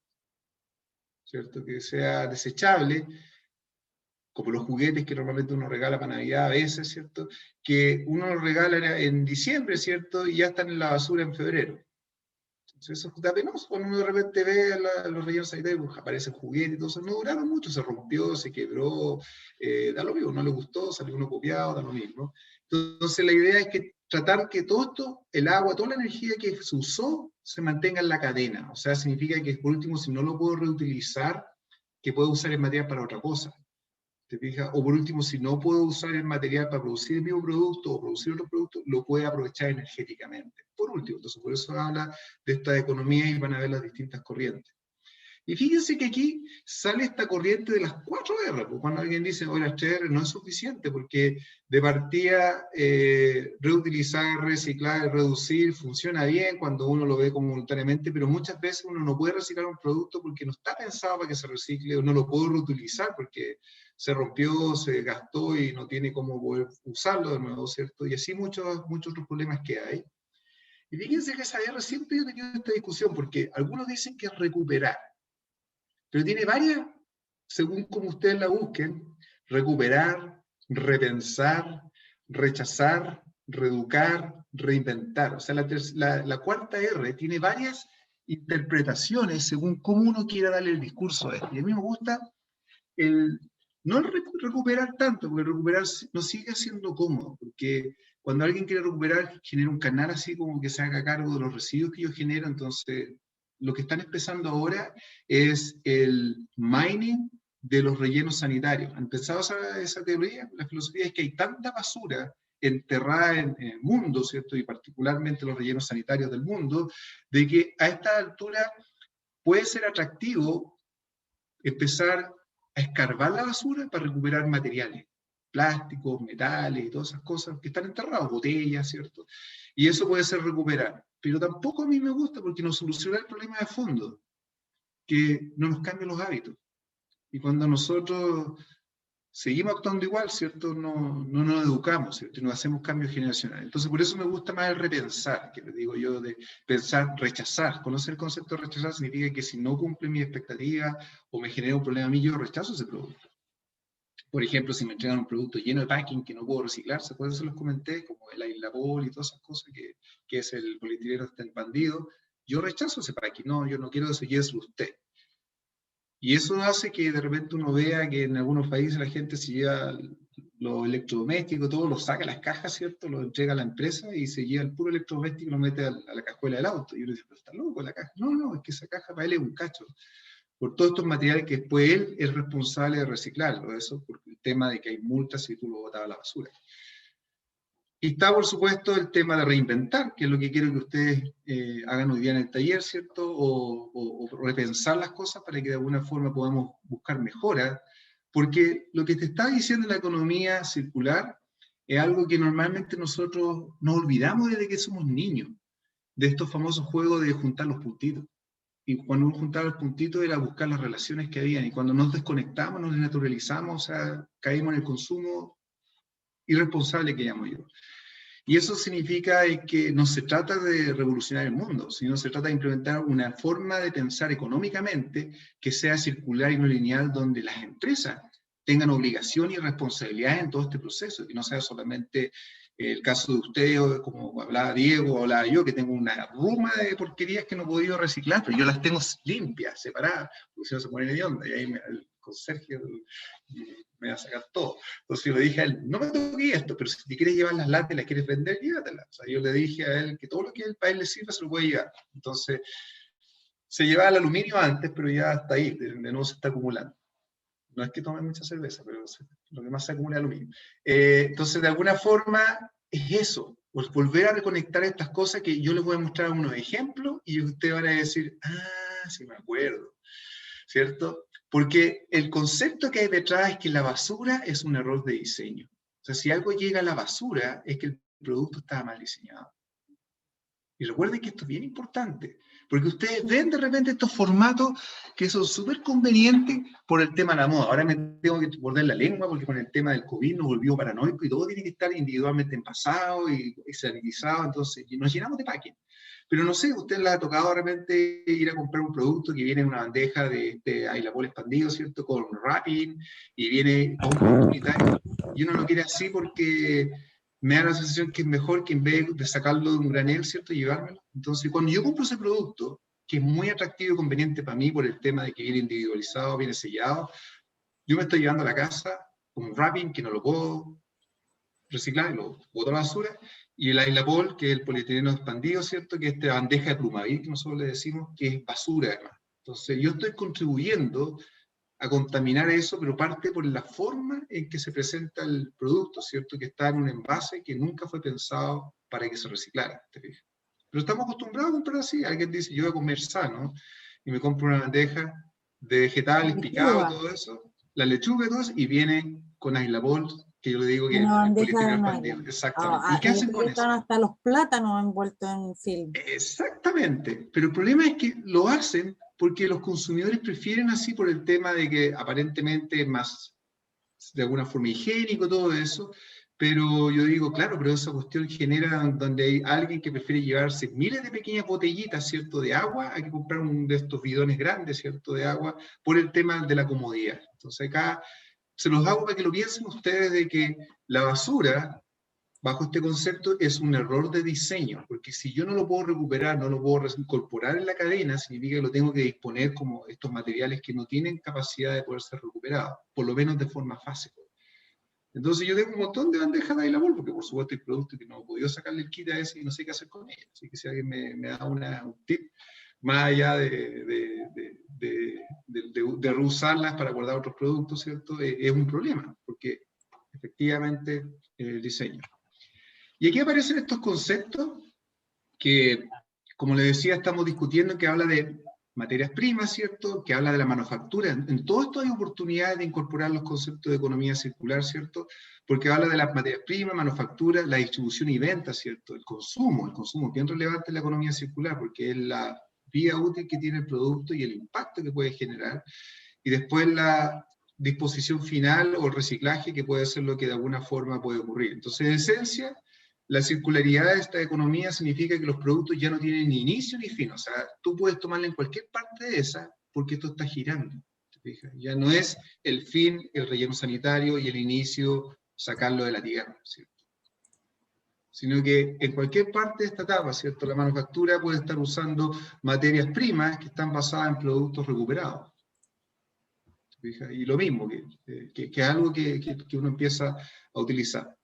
¿cierto? Que sea desechable, como los juguetes que normalmente uno regala para Navidad a veces, ¿cierto? Que uno los regala en diciembre, ¿cierto? Y ya están en la basura en febrero. Entonces eso es penoso, cuando uno de repente ve los rellenos sanitarios, pues aparecen juguetes y todo eso, no duraron mucho, se rompió, se quebró, da lo mismo, no le gustó, salió uno copiado, da lo mismo. Entonces la idea es que tratar que todo esto, el agua, toda la energía que se usó, se mantenga en la cadena. O sea, significa que por último, si no lo puedo reutilizar, que puedo usar el material para otra cosa. ¿Te fijas? O por último, si no puedo usar el material para producir el mismo producto o producir otro producto, lo puede aprovechar energéticamente. Por último, entonces por eso habla de esta economía y van a ver las distintas corrientes. Y fíjense que aquí sale esta corriente de las 4 R, pues cuando alguien dice, oye, las 3 R no es suficiente, porque de partida reutilizar, reciclar, reducir, funciona bien cuando uno lo ve voluntariamente, pero muchas veces uno no puede reciclar un producto porque no está pensado para que se recicle, o no lo puedo reutilizar porque se rompió, se gastó y no tiene cómo poder usarlo de nuevo, ¿cierto? Y así muchos otros problemas que hay. Y fíjense que esa R siempre he tenido esta discusión, porque algunos dicen que es recuperar, pero tiene varias, según como ustedes la busquen: recuperar, repensar, rechazar, reeducar, reinventar. O sea, la cuarta R tiene varias interpretaciones según cómo uno quiera darle el discurso a esto. Y a mí me gusta no recuperar tanto, porque recuperar no sigue siendo cómodo, porque cuando alguien quiere recuperar, genera un canal así como que se haga cargo de los residuos que yo genero. Entonces, lo que están empezando ahora es el mining de los rellenos sanitarios. ¿Han pensado esa teoría? La filosofía es que hay tanta basura enterrada en el mundo, ¿cierto? Y particularmente los rellenos sanitarios del mundo, de que a esta altura puede ser atractivo empezar a escarbar la basura para recuperar materiales, plásticos, metales y todas esas cosas que están enterrados, botellas, ¿cierto? Y eso puede ser recuperar. Pero tampoco a mí me gusta, porque nos soluciona el problema de fondo, que no nos cambian los hábitos. Y cuando nosotros seguimos actuando igual, ¿cierto? No nos educamos, ¿cierto? Y no hacemos cambios generacionales. Entonces, por eso me gusta más el repensar, que les digo yo, de pensar, rechazar. Conocer el concepto de rechazar significa que si no cumple mi expectativa o me genera un problema a mí, yo rechazo ese producto. Por ejemplo, si me entregan un producto lleno de packing que no puedo reciclar, por eso se los comenté, como el Ailapol y todas esas cosas, que es el polietileno expandido, yo rechazo ese packing. No, yo no quiero eso, lléveselo usted. Y eso hace que de repente uno vea que en algunos países la gente se lleva los electrodomésticos, todo lo saca a las cajas, ¿cierto? Lo entrega a la empresa y se lleva el puro electrodoméstico y lo mete a la cajuela del auto. Y uno dice, pero está loco la caja. No, es que esa caja para él es un cacho. Por todos estos materiales que después él es responsable de reciclarlo, eso por el tema de que hay multas si tú lo botas a la basura. Y está, por supuesto, el tema de reinventar, que es lo que quiero que ustedes hagan hoy día en el taller, ¿cierto? O repensar las cosas para que de alguna forma podamos buscar mejoras, porque lo que te está diciendo la economía circular es algo que normalmente nosotros nos olvidamos desde que somos niños, de estos famosos juegos de juntar los puntitos. Y cuando uno juntaba los puntitos era buscar las relaciones que habían, y cuando nos desconectamos, nos desnaturalizamos, o sea, caímos en el consumo irresponsable que llamo yo. Y eso significa que no se trata de revolucionar el mundo, sino se trata de implementar una forma de pensar económicamente que sea circular y no lineal, donde las empresas tengan obligación y responsabilidad en todo este proceso, que no sea solamente el caso de ustedes, o como hablaba Diego, o hablaba yo, que tengo una ruma de porquerías que no he podido reciclar, pero yo las tengo limpias, separadas, porque si no se ponen de onda, y ahí el conserje me va a sacar todo. Entonces yo le dije a él, no me toque esto, pero si te quieres llevar las latas y las quieres vender, llévatelas. O sea, yo le dije a él que todo lo que el país le sirva se lo puede llevar. Entonces, se llevaba el aluminio antes, pero ya está ahí, de nuevo se está acumulando. No es que tome mucha cerveza, pero lo que más se acumula es aluminio. Entonces, de alguna forma, es eso, volver a reconectar estas cosas que yo les voy a mostrar unos ejemplos y ustedes van a decir, ah, sí me acuerdo, ¿cierto? Porque el concepto que hay detrás es que la basura es un error de diseño. O sea, si algo llega a la basura, es que el producto estaba mal diseñado. Y recuerden que esto es bien importante, porque ustedes ven de repente estos formatos que son súper convenientes por el tema de la moda. Ahora me tengo que morder la lengua porque con el tema del COVID nos volvió paranoico y todo tiene que estar individualmente envasado y sanitizado, entonces nos llenamos de packing. Pero no sé, usted le ha tocado de repente ir a comprar un producto que viene en una bandeja de Ailapol expandido, ¿cierto? Con wrapping, y viene a un producto unitario. Y uno lo quiere así porque me da la sensación que es mejor que en vez de sacarlo de un granel, ¿cierto? Y llevármelo. Entonces, cuando yo compro ese producto, que es muy atractivo y conveniente para mí por el tema de que viene individualizado, viene sellado, yo me estoy llevando a la casa un wrapping que no lo puedo reciclar, lo boto a la basura, y el Ailapol, que es el polietileno expandido, ¿cierto? Que es esta bandeja de Plumavit, que nosotros le decimos, que es basura además. Entonces, yo estoy contribuyendo a contaminar eso, pero parte por la forma en que se presenta el producto, ¿cierto? Que está en un envase que nunca fue pensado para que se reciclara, ¿te fijas? Pero estamos acostumbrados a comprar así. Alguien dice, yo voy a comer sano, y me compro una bandeja de vegetales, La picados, lechuga. todo eso, la lechuga y todo eso, y viene con Aglabol, que yo le digo que es Una bandeja política de expandido. nylon. Exactamente. ¿Y qué El hacen otro con día eso? estaban hasta los plátanos envueltos en film. Exactamente, pero el problema es que lo hacen porque los consumidores prefieren así por el tema de que aparentemente es más, de alguna forma, higiénico, todo eso, pero yo digo, claro, pero esa cuestión genera donde hay alguien que prefiere llevarse miles de pequeñas botellitas, ¿cierto?, de agua, hay que comprar un de estos bidones grandes, ¿cierto?, de agua, por el tema de la comodidad. Entonces acá se los hago para que lo piensen ustedes de que la basura, bajo este concepto, es un error de diseño, porque si yo no lo puedo recuperar, no lo puedo incorporar en la cadena, significa que lo tengo que disponer como estos materiales que no tienen capacidad de poder ser recuperados, por lo menos de forma fácil. Entonces yo tengo un montón de bandejas de Aglabol, porque por supuesto hay productos que no he podido sacarle el kit a ese y no sé qué hacer con ellos. Así que si alguien me da un tip, más allá de reusarlas para guardar otros productos, ¿cierto? Es un problema, porque efectivamente el diseño. Y aquí aparecen estos conceptos que, como les decía, estamos discutiendo, que habla de materias primas, ¿cierto? Que habla de la manufactura. En todo esto hay oportunidades de incorporar los conceptos de economía circular, ¿cierto? Porque habla de las materias primas, manufactura, la distribución y venta, ¿cierto? El consumo es bien relevante en la economía circular, porque es la vía útil que tiene el producto y el impacto que puede generar. Y después la disposición final o el reciclaje, que puede ser lo que de alguna forma puede ocurrir. Entonces, en esencia, la circularidad de esta economía significa que los productos ya no tienen ni inicio ni fin. O sea, tú puedes tomarla en cualquier parte de esa porque esto está girando. ¿Te fijas? Ya no es el fin, el relleno sanitario y el inicio, sacarlo de la tierra, ¿cierto? Sino que en cualquier parte de esta etapa, ¿cierto? La manufactura puede estar usando materias primas que están basadas en productos recuperados. ¿Te fijas? Y lo mismo, que es algo que uno empieza a utilizar.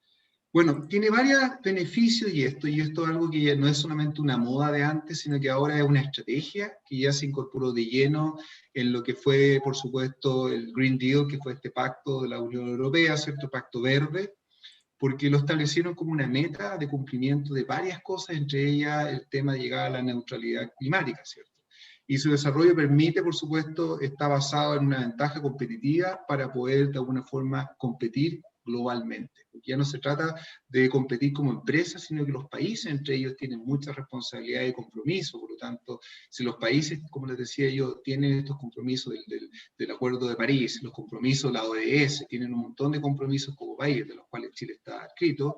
Bueno, tiene varios beneficios y esto es algo que ya no es solamente una moda de antes, sino que ahora es una estrategia que ya se incorporó de lleno en lo que fue, por supuesto, el Green Deal, que fue este pacto de la Unión Europea, ¿cierto? Pacto verde, porque lo establecieron como una meta de cumplimiento de varias cosas, entre ellas el tema de llegar a la neutralidad climática, ¿cierto? Y su desarrollo permite, por supuesto, está basado en una ventaja competitiva para poder de alguna forma competir globalmente. Porque ya no se trata de competir como empresas, sino que los países entre ellos tienen mucha responsabilidad y compromiso. Por lo tanto, si los países, como les decía yo, tienen estos compromisos del Acuerdo de París, los compromisos de la ODS, tienen un montón de compromisos como país, de los cuales Chile está adscrito,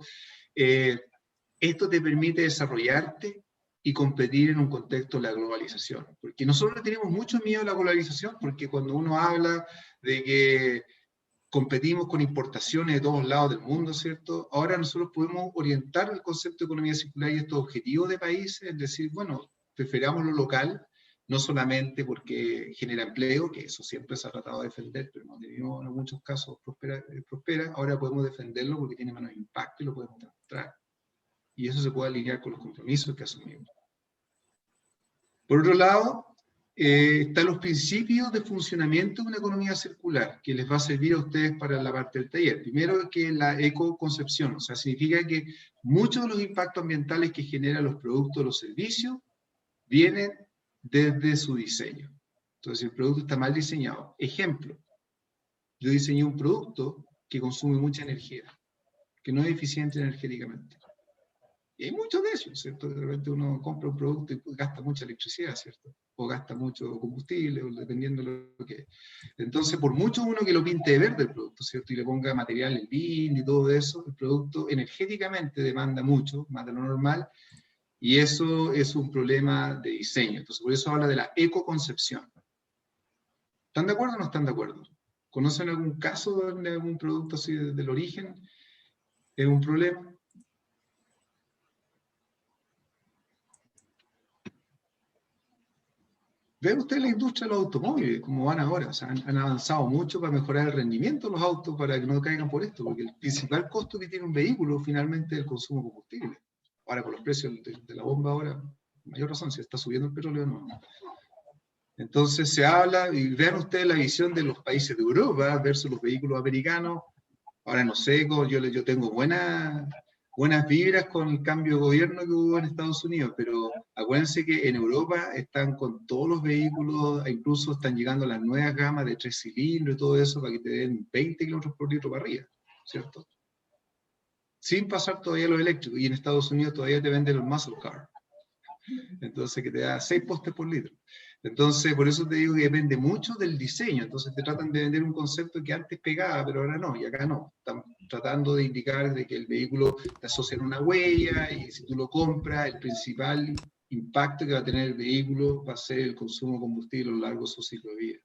esto te permite desarrollarte y competir en un contexto de la globalización. Porque nosotros tenemos mucho miedo a la globalización, porque cuando uno habla de que competimos con importaciones de todos lados del mundo, ¿cierto? Ahora nosotros podemos orientar el concepto de economía circular y estos objetivos de países, es decir, bueno, preferamos lo local, no solamente porque genera empleo, que eso siempre se ha tratado de defender, pero no tenemos en muchos casos prospera, ahora podemos defenderlo porque tiene menos impacto y lo podemos demostrar. Y eso se puede alinear con los compromisos que asumimos. Por otro lado, están los principios de funcionamiento de una economía circular, que les va a servir a ustedes para la parte del taller. Primero, que la ecoconcepción, o sea, significa que muchos de los impactos ambientales que generan los productos o los servicios vienen desde su diseño. Entonces, el producto está mal diseñado. Ejemplo, yo diseñé un producto que consume mucha energía, que no es eficiente energéticamente. Y hay muchos de ellos, ¿cierto? De repente uno compra un producto y gasta mucha electricidad, ¿cierto? O gasta mucho combustible, o dependiendo de lo que... Entonces, por mucho uno que lo pinte de verde el producto, ¿cierto? Y le ponga material en lin y todo eso, el producto energéticamente demanda mucho, más de lo normal, y eso es un problema de diseño. Entonces, por eso habla de la ecoconcepción. ¿Están de acuerdo o no están de acuerdo? ¿Conocen algún caso donde algún producto así del origen es un problema? Vean ustedes la industria de los automóviles, cómo van ahora. O sea, han avanzado mucho para mejorar el rendimiento de los autos, para que no caigan por esto, porque el principal costo que tiene un vehículo finalmente es el consumo de combustible. Ahora con los precios de la bomba ahora, mayor razón, si está subiendo el petróleo no. Entonces se habla, y vean ustedes la visión de los países de Europa versus los vehículos americanos. Ahora no sé, yo tengo buena buenas vibras con el cambio de gobierno que hubo en Estados Unidos, pero acuérdense que en Europa están con todos los vehículos, incluso están llegando a las nuevas gamas de 3 cilindros y todo eso para que te den 20 kilómetros por litro para arriba, ¿cierto? Sin pasar todavía los eléctricos, y en Estados Unidos todavía te venden los muscle car. Entonces, que te da 6 postes por litro. Entonces, por eso te digo que depende mucho del diseño. Entonces, te tratan de vender un concepto que antes pegaba, pero ahora no, y acá no. Están tratando de indicar de que el vehículo te asocia a una huella, y si tú lo compras, el principal impacto que va a tener el vehículo va a ser el consumo de combustible a lo largo de su ciclo de vida.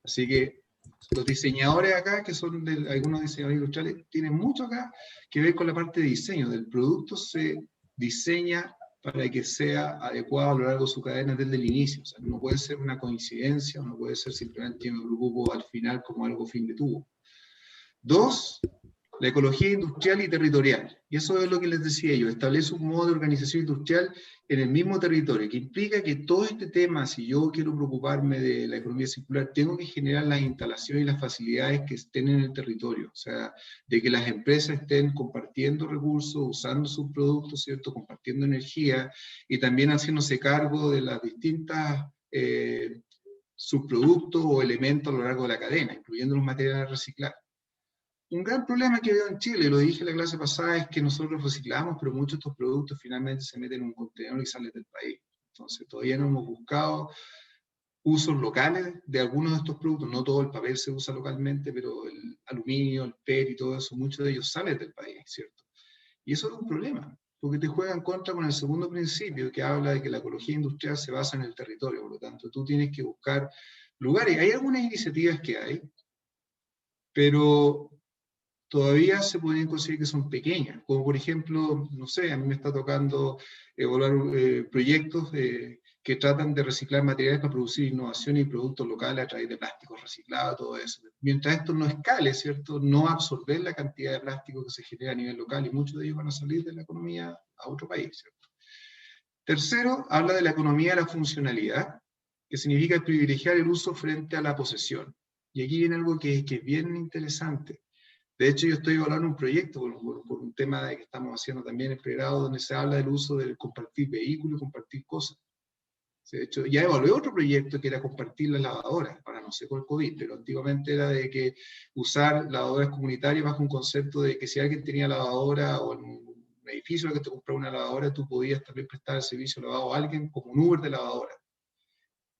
Así que los diseñadores acá, que son de algunos diseñadores industriales, tienen mucho acá que ver con la parte de diseño. Del producto se diseña para que sea adecuado a lo largo de su cadena desde el inicio. O sea, no puede ser una coincidencia, no puede ser simplemente un grupo al final como algo fin de tubo. 2, la ecología industrial y territorial. Y eso es lo que les decía yo, establece un modo de organización industrial en el mismo territorio, que implica que todo este tema, si yo quiero preocuparme de la economía circular, tengo que generar las instalaciones y las facilidades que estén en el territorio. O sea, de que las empresas estén compartiendo recursos, usando sus productos, ¿cierto? Compartiendo energía, y también haciéndose cargo de las distintas subproductos o elementos a lo largo de la cadena, incluyendo los materiales reciclados. Un gran problema que veo en Chile, lo dije en la clase pasada, es que nosotros reciclamos, pero muchos de estos productos finalmente se meten en un contenedor y salen del país. Entonces, todavía no hemos buscado usos locales de algunos de estos productos. No todo el papel se usa localmente, pero el aluminio, el PET y todo eso, muchos de ellos salen del país, ¿cierto? Y eso es un problema, porque te juega en contra con el segundo principio, que habla de que la ecología industrial se basa en el territorio. Por lo tanto, tú tienes que buscar lugares. Hay algunas iniciativas que hay, pero todavía se pueden conseguir que son pequeñas, como por ejemplo, no sé, a mí me está tocando evaluar proyectos que tratan de reciclar materiales para producir innovación y productos locales a través de plásticos reciclados, todo eso. Mientras esto no escale, ¿cierto? No va a absorber la cantidad de plástico que se genera a nivel local, y muchos de ellos van a salir de la economía a otro país, ¿cierto? Tercero, habla de la economía de la funcionalidad, que significa privilegiar el uso frente a la posesión. Y aquí viene algo que es bien interesante. De hecho, yo estoy evaluando un proyecto por un tema de que estamos haciendo también en pregrado, donde se habla del uso del compartir vehículos y compartir cosas. De hecho, ya evalué otro proyecto que era compartir las lavadoras, para no sé, por el COVID, pero antiguamente era de que usar lavadoras comunitarias bajo un concepto de que si alguien tenía lavadora o en un edificio que te compraba una lavadora, tú podías también prestar el servicio de lavado a alguien como un Uber de lavadora.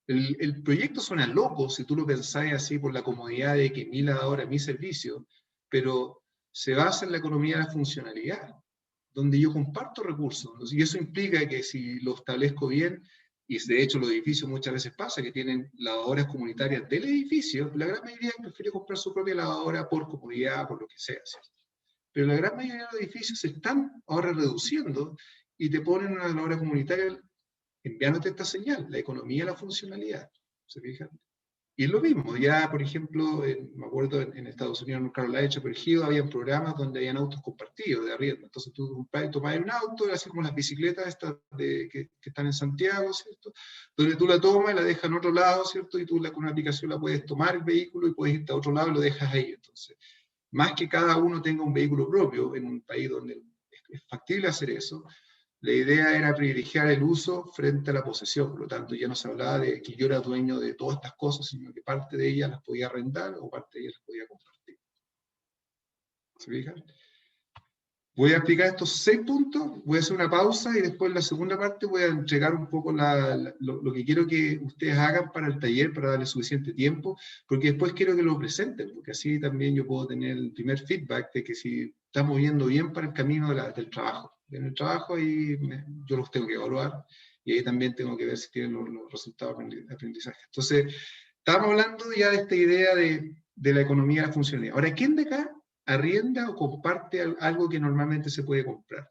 El proyecto suena loco si tú lo pensás así por la comodidad de que mi lavadora, mi servicio, pero se basa en la economía de la funcionalidad, donde yo comparto recursos. Y eso implica que si lo establezco bien, y de hecho los edificios muchas veces pasa que tienen lavadoras comunitarias del edificio, la gran mayoría prefiere comprar su propia lavadora por comodidad, por lo que sea, ¿cierto? Pero la gran mayoría de los edificios se están ahora reduciendo y te ponen una lavadora comunitaria enviándote esta señal, la economía de la funcionalidad. ¿Se fijan? Y es lo mismo, ya por ejemplo, me acuerdo en Estados Unidos, en Carolina, Chapel Hill, había programas donde habían autos compartidos de arriendo. Entonces tú tomabas un auto, así como las bicicletas estas que están en Santiago, ¿cierto? Donde tú la tomas y la dejas en otro lado, ¿cierto? Y tú con una aplicación la puedes tomar el vehículo y puedes irte a otro lado y lo dejas ahí. Entonces, más que cada uno tenga un vehículo propio en un país donde es factible hacer eso, la idea era privilegiar el uso frente a la posesión. Por lo tanto, ya no se hablaba de que yo era dueño de todas estas cosas, sino que parte de ellas las podía arrendar o parte de ellas las podía compartir. ¿Se fijan? Voy a explicar estos 6 puntos, voy a hacer una pausa y después en la segunda parte voy a entregar un poco lo que quiero que ustedes hagan para el taller, para darle suficiente tiempo, porque después quiero que lo presenten, porque así también yo puedo tener el primer feedback de que si estamos yendo bien para el camino del trabajo. En el trabajo ahí yo los tengo que evaluar y ahí también tengo que ver si tienen los resultados de aprendizaje. Entonces, estábamos hablando ya de esta idea de la economía de la funcionalidad. Ahora, ¿quién de acá arrienda o comparte algo que normalmente se puede comprar?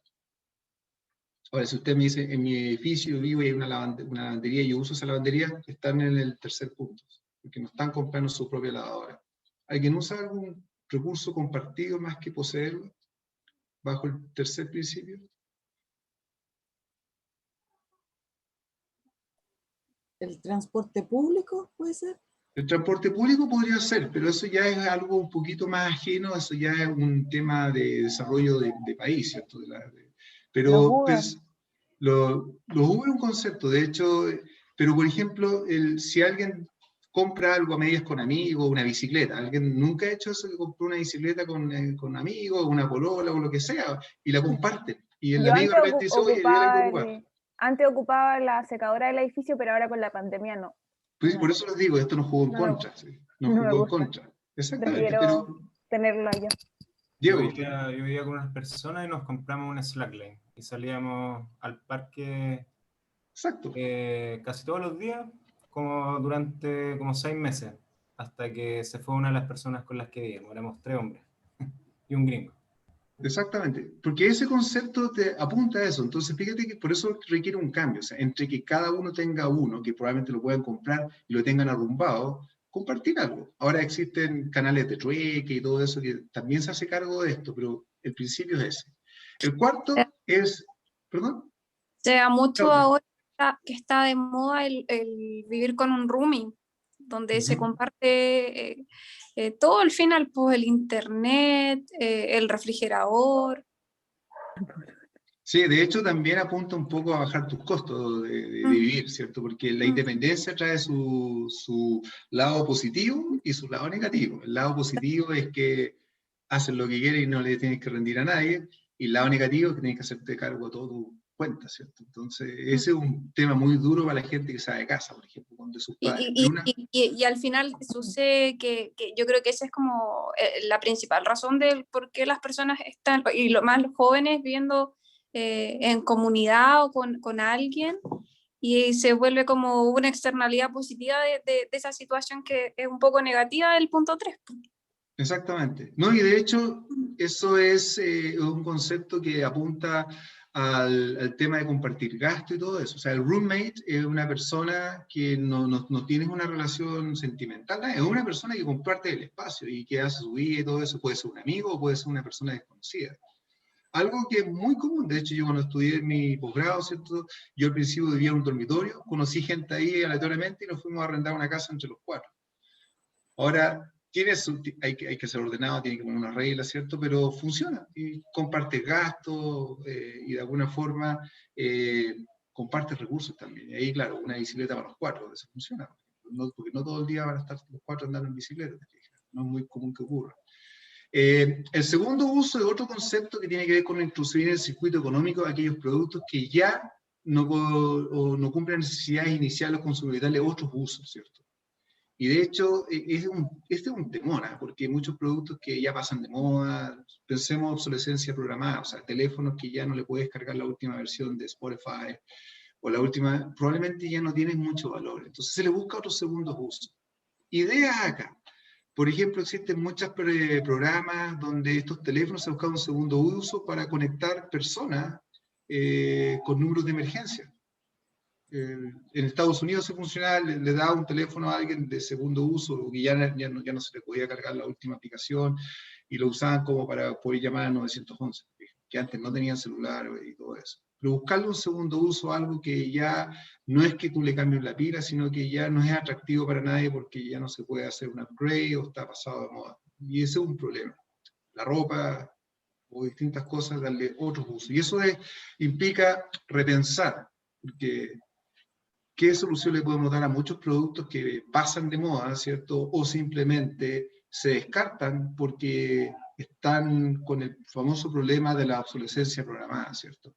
Ahora, si usted me dice, en mi edificio vivo y hay una lavandería y yo uso esa lavandería, están en el tercer punto, porque no están comprando su propia lavadora. ¿Alguien usa algún recurso compartido más que poseerlo? Bajo el tercer principio. ¿El transporte público puede ser? El transporte público podría ser, pero eso ya es algo un poquito más ajeno, eso ya es un tema de desarrollo de país, ¿cierto? Los Pero Uber. pues, los Uber es un concepto, de hecho, pero por ejemplo, si alguien compra algo a medias con amigos, una bicicleta, alguien nunca ha hecho eso, que compró una bicicleta con amigos, una polola o lo que sea, y la comparten. Y el Yo amigo de antes repente dice, oye, yo la quiero ocupar. antes ocupaba la secadora del edificio, pero ahora con la pandemia no. Pues, No, por eso les digo, esto nos jugó en No me contra, ¿sí? Nos no me jugó en gusta. contra. Exactamente, Prefiero pero tenerlo yo. Yo Diego, vivía con unas personas y nos compramos una slackline y salíamos al parque exacto. casi todos los días, como durante como 6 meses, hasta que se fue una de las personas con las que vivíamos. Éramos 3 hombres y un gringo. Exactamente, porque ese concepto te apunta a eso. Entonces, fíjate que por eso requiere un cambio. O sea, entre que cada uno tenga uno, que probablemente lo puedan comprar y lo tengan arrumbado, compartir algo. Ahora existen canales de trueque y todo eso que también se hace cargo de esto, pero el principio es ese. El cuarto es, perdón, Se da mucho Claudia. ahora que está de moda el vivir con un rooming, donde se comparte todo al final, pues el internet, el refrigerador. Sí, de hecho también apunta un poco a bajar tus costos de vivir, ¿cierto? Porque la independencia trae su lado positivo y su lado negativo. El lado positivo es que haces lo que quieres y no le tienes que rendir a nadie, y el lado negativo es que tienes que hacerte cargo de todo tu cuenta, ¿cierto? Entonces, ese es un tema muy duro para la gente que sale de casa, por ejemplo, con de sus padres. Y al final sucede que yo creo que esa es como la principal razón del por qué las personas están, y lo más los jóvenes, viviendo en comunidad o con alguien, y se vuelve como una externalidad positiva de esa situación que es un poco negativa del punto 3. Exactamente. No, y de hecho, eso es un concepto que apunta al tema de compartir gasto y todo eso. O sea, el roommate es una persona que no tienes una relación sentimental, es una persona que comparte el espacio y que hace su vida y todo eso. Puede ser un amigo o puede ser una persona desconocida. Algo que es muy común, de hecho yo cuando estudié mi posgrado, ¿cierto? Yo al principio vivía en un dormitorio, conocí gente ahí aleatoriamente y nos fuimos a arrendar una casa entre los 4. Ahora, hay que ser ordenado, tiene que poner unas reglas, ¿cierto? Pero funciona, y compartes gastos y de alguna forma compartes recursos también. Y ahí, claro, una bicicleta para los 4, eso funciona. Porque no todo el día van a estar los 4 andando en bicicleta, no es muy común que ocurra. El segundo uso es otro concepto que tiene que ver con la introducir en el circuito económico de aquellos productos que ya no cumplen necesidades iniciales consumidores de otros usos, ¿cierto? Y de hecho, este es un temor, porque muchos productos que ya pasan de moda, pensemos obsolescencia programada, o sea, teléfonos que ya no le puedes cargar la última versión de Spotify, o la última, probablemente ya no tienen mucho valor, entonces se le busca otros segundos usos. Ideas acá. Por ejemplo, existen muchos programas donde estos teléfonos se buscan un segundo uso para conectar personas con números de emergencia. En Estados Unidos se funciona, le da un teléfono a alguien de segundo uso, que ya no se le podía cargar la última aplicación, y lo usaban como para poder llamar al 911, que antes no tenían celular y todo eso. Pero buscarle un segundo uso, algo que ya no es que tú le cambies la pila, sino que ya no es atractivo para nadie porque ya no se puede hacer un upgrade o está pasado de moda. Y ese es un problema. La ropa o distintas cosas, darle otros usos. Y eso implica repensar, porque ¿qué solución le podemos dar a muchos productos que pasan de moda, ¿cierto? O simplemente se descartan porque están con el famoso problema de la obsolescencia programada, ¿cierto?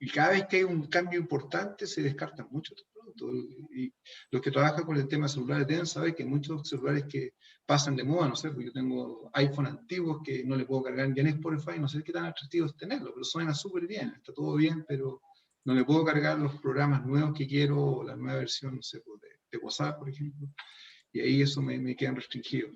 Y cada vez que hay un cambio importante se descartan muchos productos. Y los que trabajan con el tema de celulares deben saber que hay muchos celulares que pasan de moda, no sé, porque yo tengo iPhone antiguos que no le puedo cargar ya en Spotify, no sé qué tan atractivo es tenerlo, pero suena súper bien, está todo bien, pero no le puedo cargar los programas nuevos que quiero, o la nueva versión, no sé, de WhatsApp, por ejemplo, y ahí eso me quedan restringidos.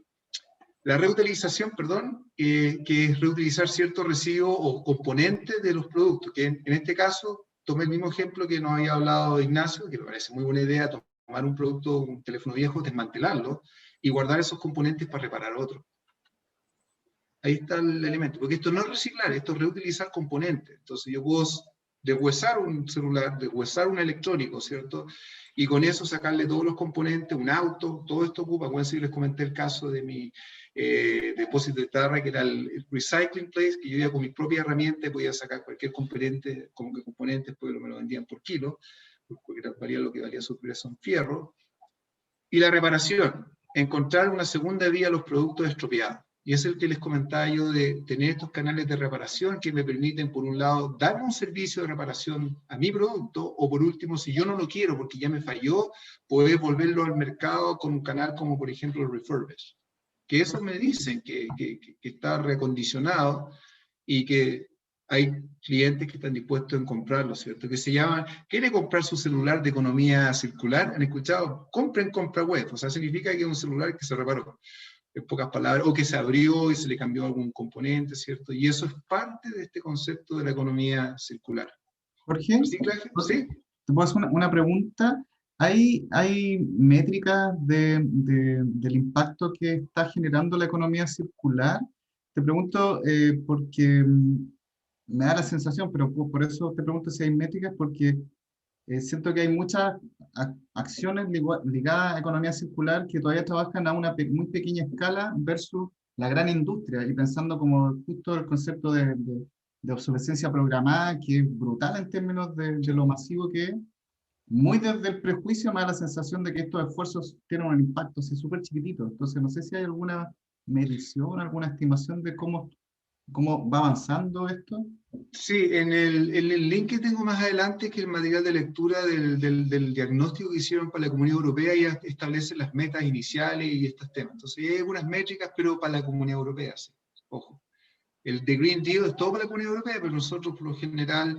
La reutilización, perdón, que es reutilizar ciertos residuos o componentes de los productos, que en este caso tomé el mismo ejemplo que nos había hablado Ignacio, que me parece muy buena idea tomar un producto, un teléfono viejo, desmantelarlo y guardar esos componentes para reparar otro. Ahí está el elemento, porque esto no es reciclar, esto es reutilizar componentes. Entonces yo puedo deshuesar un celular, deshuesar un electrónico, ¿cierto? Y con eso sacarle todos los componentes, un auto, todo esto ocupa. Bueno, si les comenté el caso de mi depósito de tarra, que era el recycling place, que yo iba con mi propia herramienta y podía sacar cualquier componente, como que componentes, pues me lo vendían por kilo, porque valía lo que valía su precio en fierro. Y la reparación, encontrar una segunda vía a los productos estropeados. Y es el que les comentaba yo de tener estos canales de reparación que me permiten, por un lado, darme un servicio de reparación a mi producto, o por último, si yo no lo quiero porque ya me falló, poder volverlo al mercado con un canal como, por ejemplo, el Refurbish. Que eso me dicen que está recondicionado y que hay clientes que están dispuestos a comprarlo, ¿cierto? Que se llaman, ¿quiere comprar su celular de economía circular? ¿Han escuchado? Compren compra web, o sea, significa que es un celular que se reparó, en pocas palabras, o que se abrió y se le cambió algún componente, ¿cierto? Y eso es parte de este concepto de la economía circular. Jorge, ¿Reciclaje? Sí. te puedo hacer una pregunta. ¿Hay métricas del impacto que está generando la economía circular? Te pregunto porque me da la sensación, pero por eso te pregunto si hay métricas, porque siento que hay muchas acciones ligadas a economía circular que todavía trabajan a una muy pequeña escala versus la gran industria, y pensando como justo el concepto de obsolescencia programada, que es brutal en términos de lo masivo que es. Muy desde el prejuicio me da la sensación de que estos esfuerzos tienen un impacto así súper chiquitito. Entonces, no sé si hay alguna medición, alguna estimación de cómo va avanzando esto. Sí, en el link que tengo más adelante, que es el material de lectura del diagnóstico que hicieron para la Comunidad Europea, ya establece las metas iniciales y estos temas. Entonces, hay algunas métricas, pero para la Comunidad Europea, sí. Ojo. El de Green Deal es todo para la Comunidad Europea, pero nosotros, por lo general,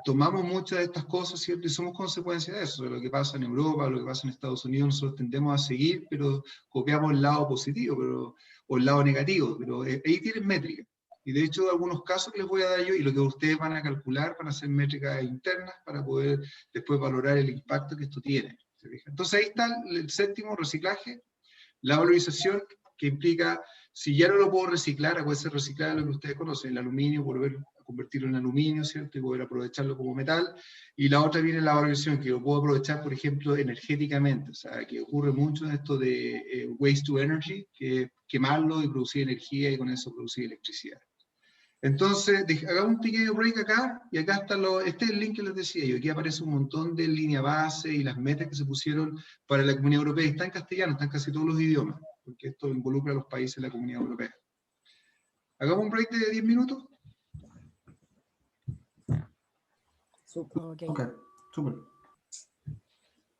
tomamos muchas de estas cosas, ¿cierto? Y somos consecuencia de eso, de lo que pasa en Europa, lo que pasa en Estados Unidos. Nosotros tendemos a seguir, pero copiamos el lado positivo, o el lado negativo, pero ahí tienen métricas. Y de hecho, algunos casos que les voy a dar yo, y lo que ustedes van a calcular, van a ser métricas internas para poder después valorar el impacto que esto tiene. ¿Se fijan? Entonces ahí está el séptimo, reciclaje, la valorización, que implica, si ya no lo puedo reciclar, acuérdense reciclar lo que ustedes conocen, el aluminio, volver a convertirlo en aluminio, ¿cierto? Y poder aprovecharlo como metal. Y la otra viene la valorización, que lo puedo aprovechar, por ejemplo, energéticamente. O sea, que ocurre mucho en esto de waste to energy, que es quemarlo y producir energía y con eso producir electricidad. Entonces, hagamos un pequeño break acá, y acá está este es el link que les decía yo. Aquí aparece un montón de línea base y las metas que se pusieron para la Comunidad Europea. Está en castellano, está en casi todos los idiomas, porque esto involucra a los países de la Comunidad Europea. Hagamos un break de 10 minutos. Súper, Ok. Ok, súper.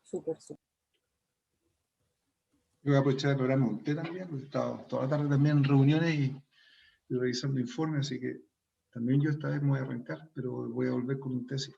súper, súper. Yo voy a aprovechar el programa de usted también, porque he estado toda la tarde también en reuniones y revisando informes, así que también yo esta vez me voy a arrancar, pero voy a volver con un tesis.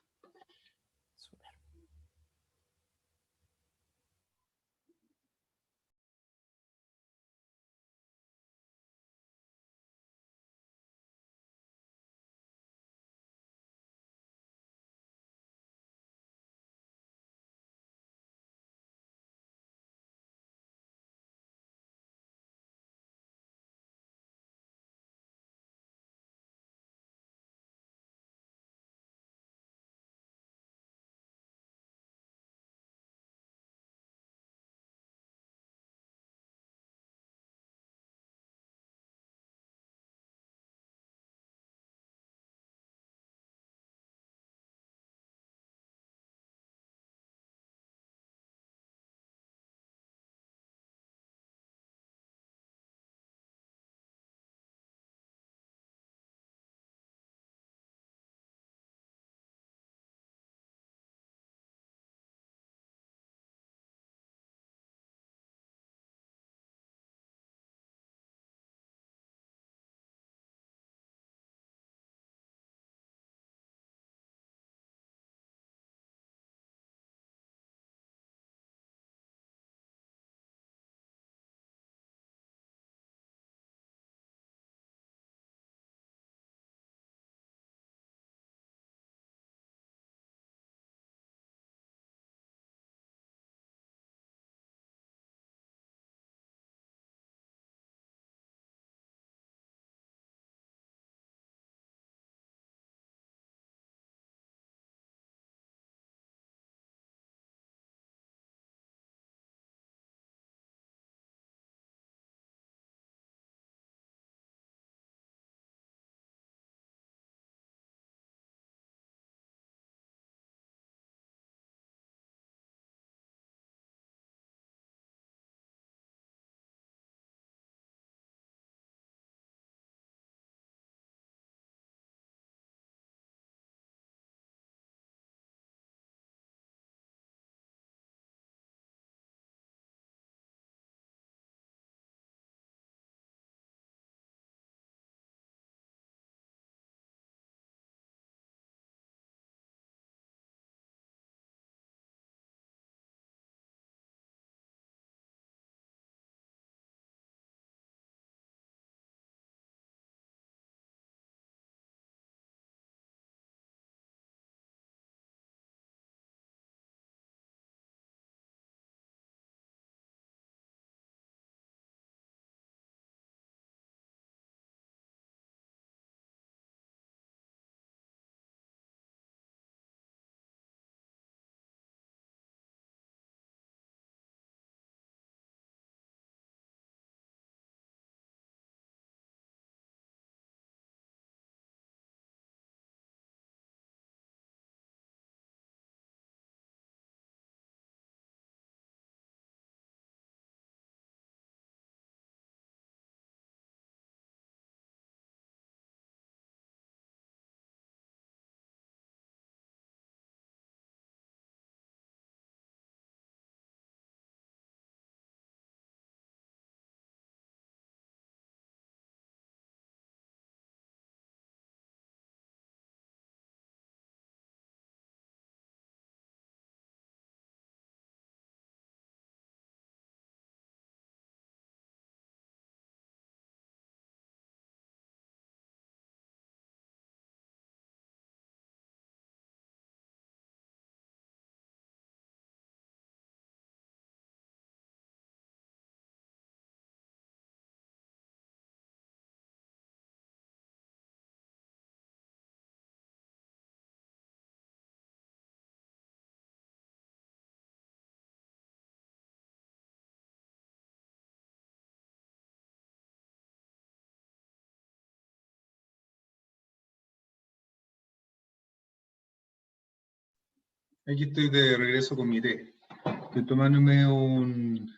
Aquí estoy de regreso con mi té. Estoy tomándome un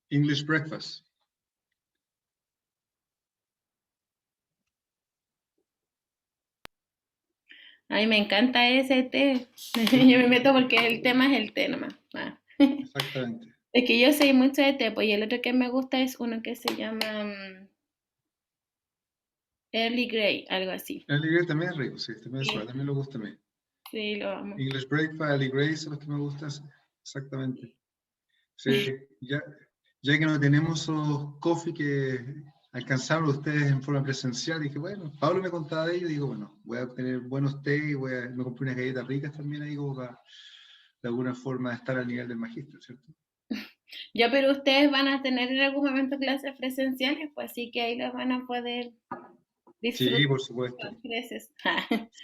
English breakfast. Ay, me encanta ese té. Yo me meto porque el tema es el té nomás. Ah. Exactamente. Es que yo soy mucho de té, pues, y el otro que me gusta es uno que se llama Early Grey, algo así. El Grey también es rico, sí, también es Sí. suave, también lo gusta a mí. Sí, lo amo. English breakfast, Early Grey son los que me gustan, exactamente. Sí, ya que no tenemos esos coffee que alcanzaron ustedes en forma presencial, dije, bueno, Pablo me contaba de ello, digo, bueno, voy a obtener buenos té y me compré unas galletas ricas también ahí como para de alguna forma estar al nivel del magíster, ¿cierto? Ya, pero ustedes van a tener en algún momento clases presenciales, pues así que ahí las van a poder disfrutar. Sí, por supuesto. Con creces.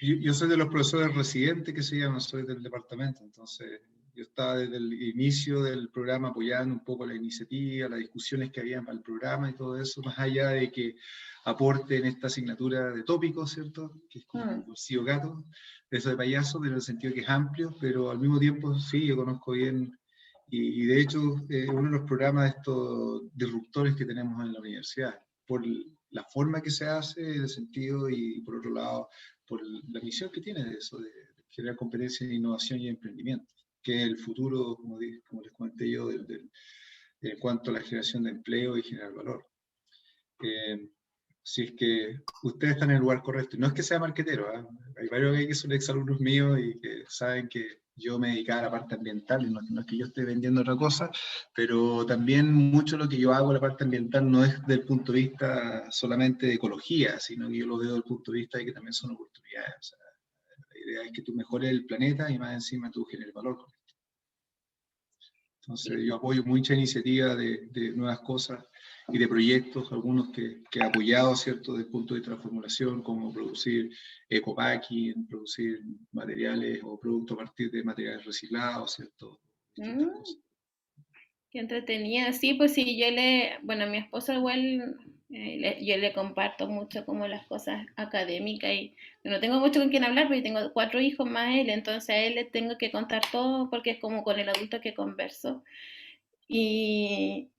Yo soy de los profesores residentes que se llaman, soy del departamento, entonces yo estaba desde el inicio del programa apoyando un poco la iniciativa, las discusiones que había para el programa y todo eso, más allá de que aporten esta asignatura de tópicos, ¿cierto? Que es como un bolsillo gato, eso de payaso, pero en el sentido que es amplio, pero al mismo tiempo sí, yo conozco bien, y de hecho uno de los programas estos disruptores que tenemos en la universidad, por la forma que se hace, el sentido, y por otro lado, por la misión que tiene de eso, de generar competencia en innovación y emprendimiento, que es el futuro, como les comenté yo, en cuanto a la generación de empleo y generar valor. Si es que ustedes están en el lugar correcto, y no es que sea marquetero, ¿eh? Hay varios que son exalumnos míos y que saben que yo me dedicaba a la parte ambiental, y no es que yo esté vendiendo otra cosa, pero también mucho de lo que yo hago en la parte ambiental no es desde el punto de vista solamente de ecología, sino que yo lo veo desde el punto de vista de que también son oportunidades. O sea, la idea es que tú mejores el planeta y más encima tú generes valor con esto. Entonces yo apoyo mucha iniciativa de nuevas cosas y de proyectos, algunos que he apoyado, ¿cierto?, desde el punto de transformación, como producir ecopacking, producir materiales o productos a partir de materiales reciclados, ¿cierto? Qué entretenida. Sí, pues sí, bueno, a mi esposo igual, yo le comparto mucho como las cosas académicas y no tengo mucho con quien hablar porque tengo 4 hijos más él, entonces a él le tengo que contar todo porque es como con el adulto que converso. Y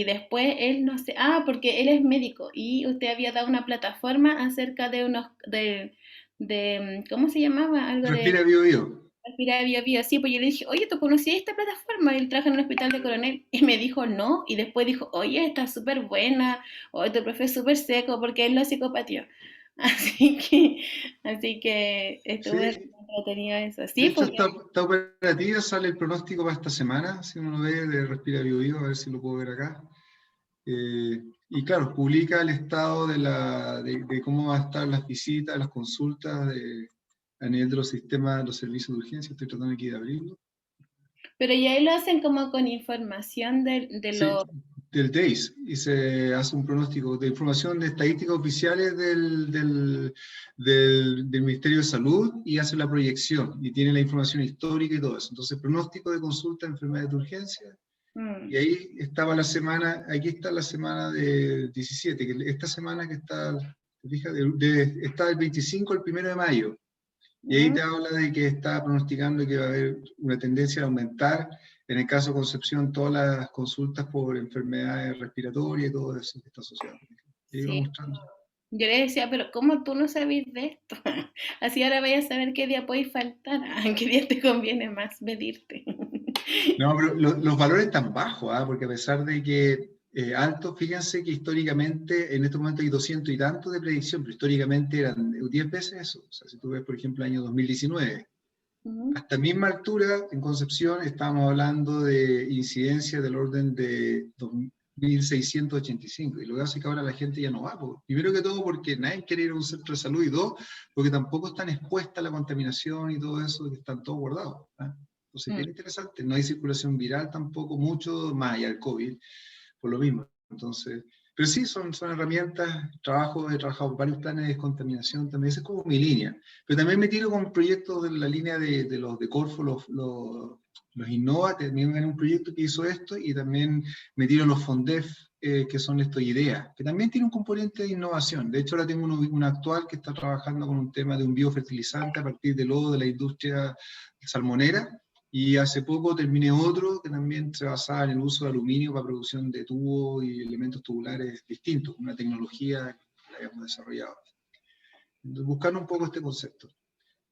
después él no sé, porque él es médico y usted había dado una plataforma acerca de ¿cómo se llamaba? Algo de Respira Bio Bio. Respira Bio Bio. Sí, pues yo le dije, oye, ¿tú conocías esta plataforma? Y él trabaja en un hospital de Coronel y me dijo no, y después dijo, oye, está súper buena, oye, tu profe es súper seco porque él lo psicopatió. Así que estuve Sí. entretenido eso. Sí, De hecho, porque está operativa, sale el pronóstico para esta semana, si uno lo ve, de Respira Bio Bio, a ver si lo puedo ver acá. Y claro, publica el estado de cómo van a estar las visitas, las consultas a nivel de los sistemas, los servicios de urgencia. Estoy tratando aquí de abrirlo. Pero ya ahí lo hacen como con información de Sí, los... del DAIS, y se hace un pronóstico de información de estadísticas oficiales del Ministerio de Salud, y hace la proyección, y tiene la información histórica y todo eso. Entonces, pronóstico de consulta, enfermedades de urgencia, y ahí estaba la semana, aquí está la semana de 17, que esta semana que está, ¿te fijas? Está del 25 al 1 de mayo, y ahí te habla de que está pronosticando que va a haber una tendencia a aumentar, en el caso de Concepción, todas las consultas por enfermedades respiratorias y todo eso que está asociado. Y ahí va Sí. mostrando. Yo le decía, pero ¿cómo tú no sabes de esto? Así ahora voy a saber qué día podéis faltar, en qué día te conviene más medirte. No, pero los valores están bajos, porque a pesar de que altos, fíjense que históricamente, en este momento hay 200 y tantos de predicción, pero históricamente eran 10 veces eso. O sea, si tú ves, por ejemplo, el año 2019, hasta misma altura, en Concepción, estábamos hablando de incidencia del orden de 2.685, y lo que hace que ahora la gente ya no va. Primero que todo porque nadie quiere ir a un centro de salud, y dos, porque tampoco están expuestas a la contaminación y todo eso, que están todos guardados. Entonces, bien interesante, no hay circulación viral tampoco, mucho más allá del COVID, por lo mismo. Entonces, pero sí, son herramientas, he trabajado varios planes de descontaminación también, esa es como mi línea. Pero también me tiro con proyectos de la línea de los de Corfo, los Innova, también en un proyecto que hizo esto, y también me tiro los Fondef, que son estos ideas, que también tiene un componente de innovación. De hecho, ahora tengo una actual que está trabajando con un tema de un biofertilizante a partir de lodo de la industria salmonera, Y hace poco terminé otro que también se basaba en el uso de aluminio para producción de tubos y elementos tubulares distintos, una tecnología que la habíamos desarrollado. Entonces, buscando un poco este concepto.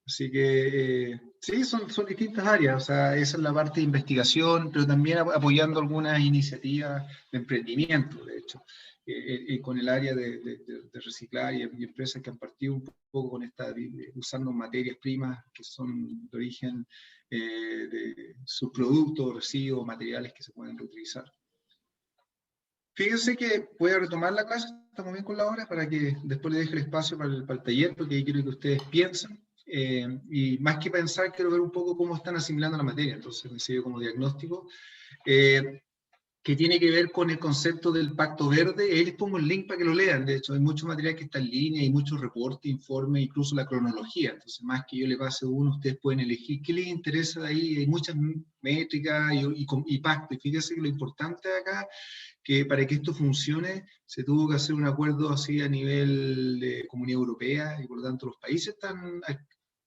Así que sí, son distintas áreas, o sea, esa es la parte de investigación, pero también apoyando algunas iniciativas de emprendimiento, de hecho, con el área de reciclar y empresas que han partido un poco con usando materias primas que son de origen de subproductos, residuos, materiales que se pueden reutilizar. Fíjense que voy a retomar la clase, estamos bien con la hora, para que después le deje el espacio para el taller, porque ahí quiero que ustedes piensen. Y más que pensar, quiero ver un poco cómo están asimilando la materia, entonces me sirve como diagnóstico, que tiene que ver con el concepto del Pacto Verde. Ahí les pongo el link para que lo lean, de hecho hay mucho material que está en línea, hay muchos reportes, informes, incluso la cronología, entonces más que yo le pase uno, ustedes pueden elegir qué les interesa de ahí, hay muchas métricas y pacto, y fíjense que lo importante de acá, que para que esto funcione, se tuvo que hacer un acuerdo así a nivel de Comunidad Europea, y por lo tanto los países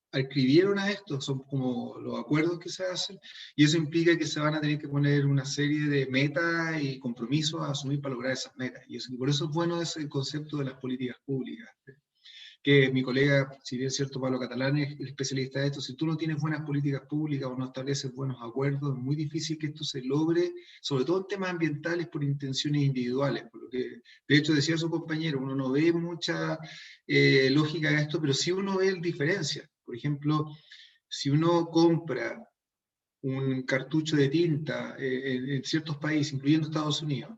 adscribieron a esto, son como los acuerdos que se hacen, y eso implica que se van a tener que poner una serie de metas y compromisos a asumir para lograr esas metas, y por eso es bueno ese concepto de las políticas públicas, que mi colega, si bien es cierto, Pablo Catalán es el especialista de esto, si tú no tienes buenas políticas públicas o no estableces buenos acuerdos, es muy difícil que esto se logre, sobre todo en temas ambientales, por intenciones individuales, por lo que, de hecho, decía su compañero, uno no ve mucha lógica en esto, pero sí uno ve diferencias. Por ejemplo, si uno compra un cartucho de tinta en ciertos países, incluyendo Estados Unidos,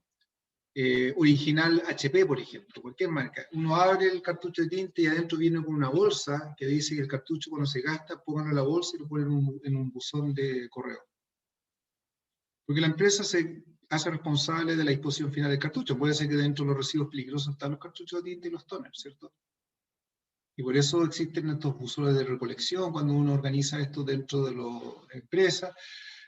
original HP, por ejemplo, cualquier marca, uno abre el cartucho de tinta y adentro viene con una bolsa que dice que el cartucho cuando se gasta, pónganlo en la bolsa y lo ponen en un buzón de correo. Porque la empresa se hace responsable de la disposición final del cartucho. Puede ser que dentro de los residuos peligrosos están los cartuchos de tinta y los toners, ¿cierto? Y por eso existen estos buzones de recolección cuando uno organiza esto dentro de las empresas.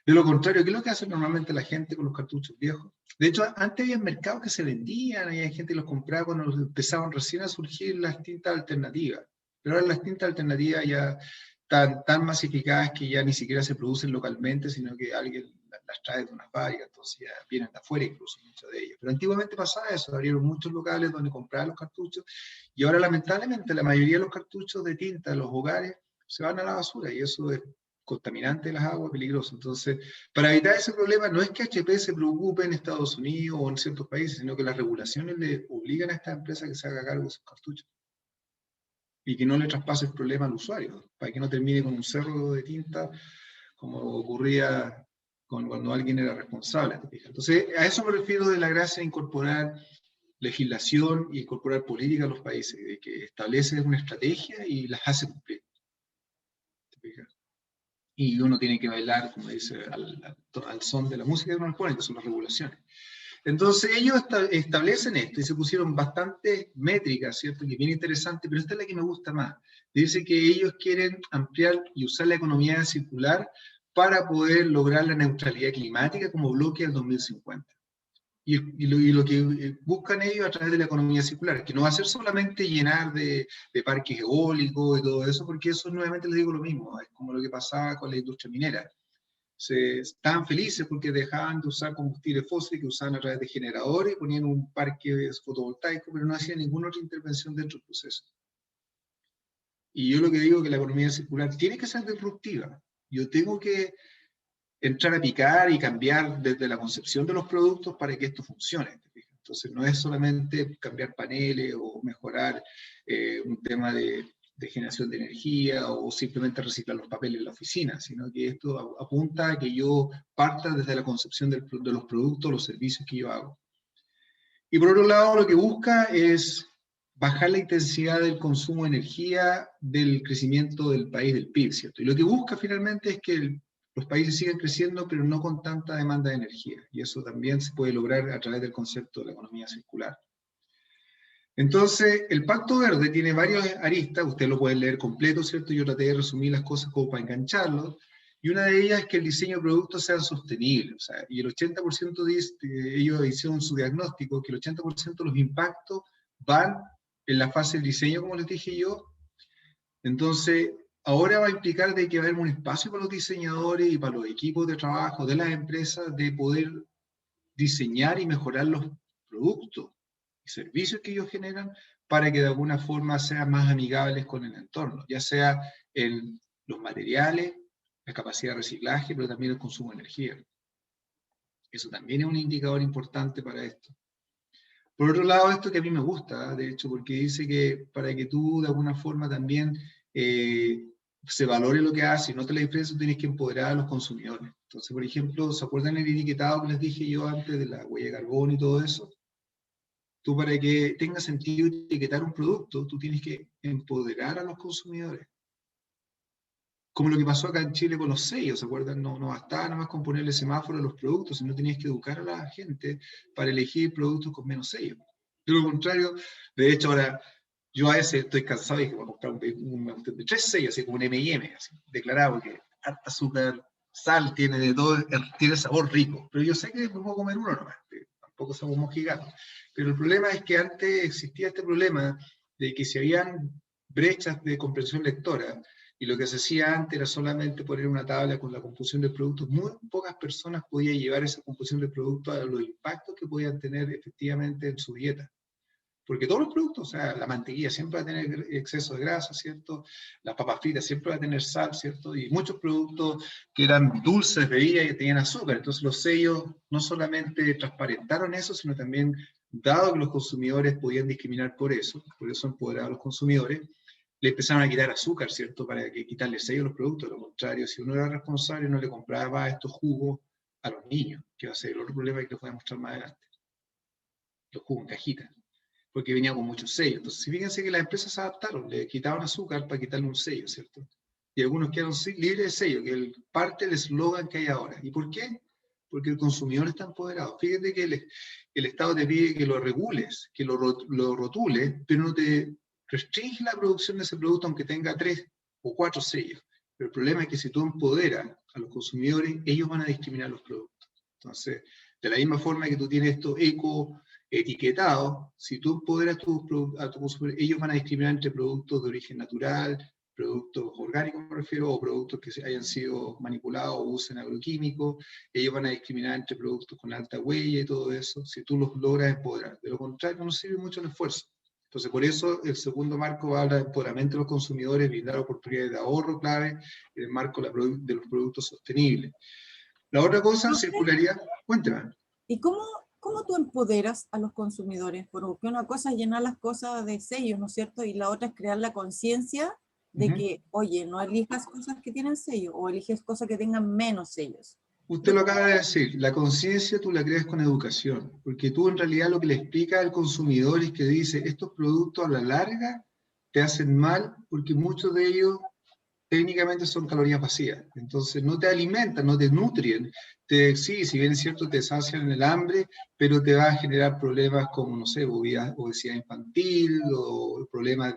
De lo contrario, ¿qué es lo que hace normalmente la gente con los cartuchos viejos? De hecho, antes había mercados que se vendían, había gente que los compraba cuando empezaban recién a surgir las tintas alternativas. Pero ahora las tintas alternativas ya están tan masificadas que ya ni siquiera se producen localmente, sino que alguien las trae de una fábrica, entonces ya vienen de afuera incluso muchas de ellas. Pero antiguamente pasaba eso, abrieron muchos locales donde compraban los cartuchos, y ahora lamentablemente la mayoría de los cartuchos de tinta de los hogares se van a la basura, y eso es contaminante de las aguas, peligroso. Entonces, para evitar ese problema, no es que HP se preocupe en Estados Unidos o en ciertos países, sino que las regulaciones le obligan a esta empresa que se haga cargo de esos cartuchos y que no le traspase el problema al usuario, para que no termine con un cerro de tinta como ocurría cuando alguien era responsable. Entonces, a eso me refiero de la gracia de incorporar legislación y incorporar política a los países, de que establece una estrategia y las hace cumplir. Y uno tiene que bailar, como dice, al son de la música que uno pone, que son las regulaciones. Entonces ellos establecen esto y se pusieron bastantes métricas, ¿cierto? Que es bien interesante, pero esta es la que me gusta más. Dice que ellos quieren ampliar y usar la economía circular para poder lograr la neutralidad climática como bloque al 2050. Y lo que buscan ellos a través de la economía circular, que no va a ser solamente llenar de parques eólicos y todo eso, porque eso nuevamente les digo lo mismo, es como lo que pasaba con la industria minera. Estaban felices porque dejaban de usar combustibles fósiles que usaban a través de generadores, ponían un parque fotovoltaico, pero no hacían ninguna otra intervención dentro del proceso. Y yo lo que digo es que la economía circular tiene que ser disruptiva. Yo tengo que entrar a picar y cambiar desde la concepción de los productos para que esto funcione. Entonces no es solamente cambiar paneles o mejorar un tema de generación de energía o simplemente reciclar los papeles en la oficina, sino que esto apunta a que yo parta desde la concepción de los productos, los servicios que yo hago. Y por otro lado, lo que busca es bajar la intensidad del consumo de energía del crecimiento del país, del PIB, ¿cierto? Y lo que busca finalmente es que los países sigan creciendo, pero no con tanta demanda de energía. Y eso también se puede lograr a través del concepto de la economía circular. Entonces, el Pacto Verde tiene varias aristas, ustedes lo pueden leer completo, ¿cierto? Yo traté de resumir las cosas como para engancharlo, y una de ellas es que el diseño de productos sea sostenible, o sea, y el 80% de ellos hicieron su diagnóstico, que el 80% de los impactos van en la fase del diseño, como les dije yo. Entonces, ahora va a implicar de que va a haber un espacio para los diseñadores y para los equipos de trabajo de las empresas de poder diseñar y mejorar los productos y servicios que ellos generan para que de alguna forma sean más amigables con el entorno, ya sea en los materiales, la capacidad de reciclaje, pero también el consumo de energía. Eso también es un indicador importante para esto. Por otro lado, esto que a mí me gusta, de hecho, porque dice que para que tú de alguna forma también se valore lo que haces y note la diferencia, tú tienes que empoderar a los consumidores. Entonces, por ejemplo, ¿se acuerdan el etiquetado que les dije yo antes de la huella de carbono y todo eso? Tú para que tenga sentido etiquetar un producto, tú tienes que empoderar a los consumidores. Como lo que pasó acá en Chile con los sellos, ¿se acuerdan? No bastaba nada más con ponerle semáforo a los productos, sino tenías que educar a la gente para elegir productos con menos sellos. De lo contrario, de hecho ahora, yo a veces estoy cansado y voy a comprar un de 3 sellos, así como un M&M, así, declarado que harta azúcar, sal, tiene de todo, tiene sabor rico. Pero yo sé que me puedo comer uno nomás, tampoco somos mojigatos. Pero el problema es que antes existía este problema de que si habían brechas de comprensión lectora, y lo que se hacía antes era solamente poner una tabla con la composición de productos, muy pocas personas podían llevar esa composición de productos a los impactos que podían tener efectivamente en su dieta. Porque todos los productos, o sea, la mantequilla siempre va a tener exceso de grasa, ¿cierto? Las papas fritas siempre va a tener sal, ¿cierto? Y muchos productos que eran dulces, bebidas y tenían azúcar. Entonces los sellos no solamente transparentaron eso, sino también, dado que los consumidores podían discriminar por eso empoderaron a los consumidores, le empezaron a quitar azúcar, ¿cierto? Para que quitarle sello a los productos. De lo contrario, si uno era responsable, no le compraba estos jugos a los niños, que va a ser el otro problema que les voy a mostrar más adelante. Los jugos en cajita, porque venía con muchos sellos. Entonces, fíjense que las empresas se adaptaron, le quitaban azúcar para quitarle un sello, ¿cierto? Y algunos quedaron libres de sello, que es parte del eslogan que hay ahora. ¿Y por qué? Porque el consumidor está empoderado. Fíjate que el Estado te pide que lo regules, que lo rotules, pero no te restringe la producción de ese producto aunque tenga 3 o 4 sellos. Pero el problema es que si tú empoderas a los consumidores, ellos van a discriminar los productos. Entonces, de la misma forma que tú tienes esto eco etiquetado, si tú empoderas a tu consumidor, ellos van a discriminar entre productos de origen natural, productos orgánicos me refiero, o productos que hayan sido manipulados o usen agroquímicos, ellos van a discriminar entre productos con alta huella y todo eso, si tú los logras empoderar. De lo contrario, no sirve mucho el esfuerzo. Entonces, por eso el segundo marco habla de empoderamiento de los consumidores, brindar oportunidades de ahorro clave, en el marco de los productos sostenibles. La otra cosa, circularidad, cuéntame. ¿Y cómo tú empoderas a los consumidores? Porque una cosa es llenar las cosas de sellos, ¿no es cierto? Y la otra es crear la conciencia de que, oye, no elijas cosas que tienen sello, o eliges cosas que tengan menos sellos. Usted lo acaba de decir, la conciencia tú la creas con educación, porque tú en realidad lo que le explicas al consumidor es que dice, estos productos a la larga te hacen mal porque muchos de ellos técnicamente son calorías vacías, entonces no te alimentan, no te nutren, sí, si bien es cierto te sacian el hambre, pero te va a generar problemas como, no sé, obesidad infantil o problemas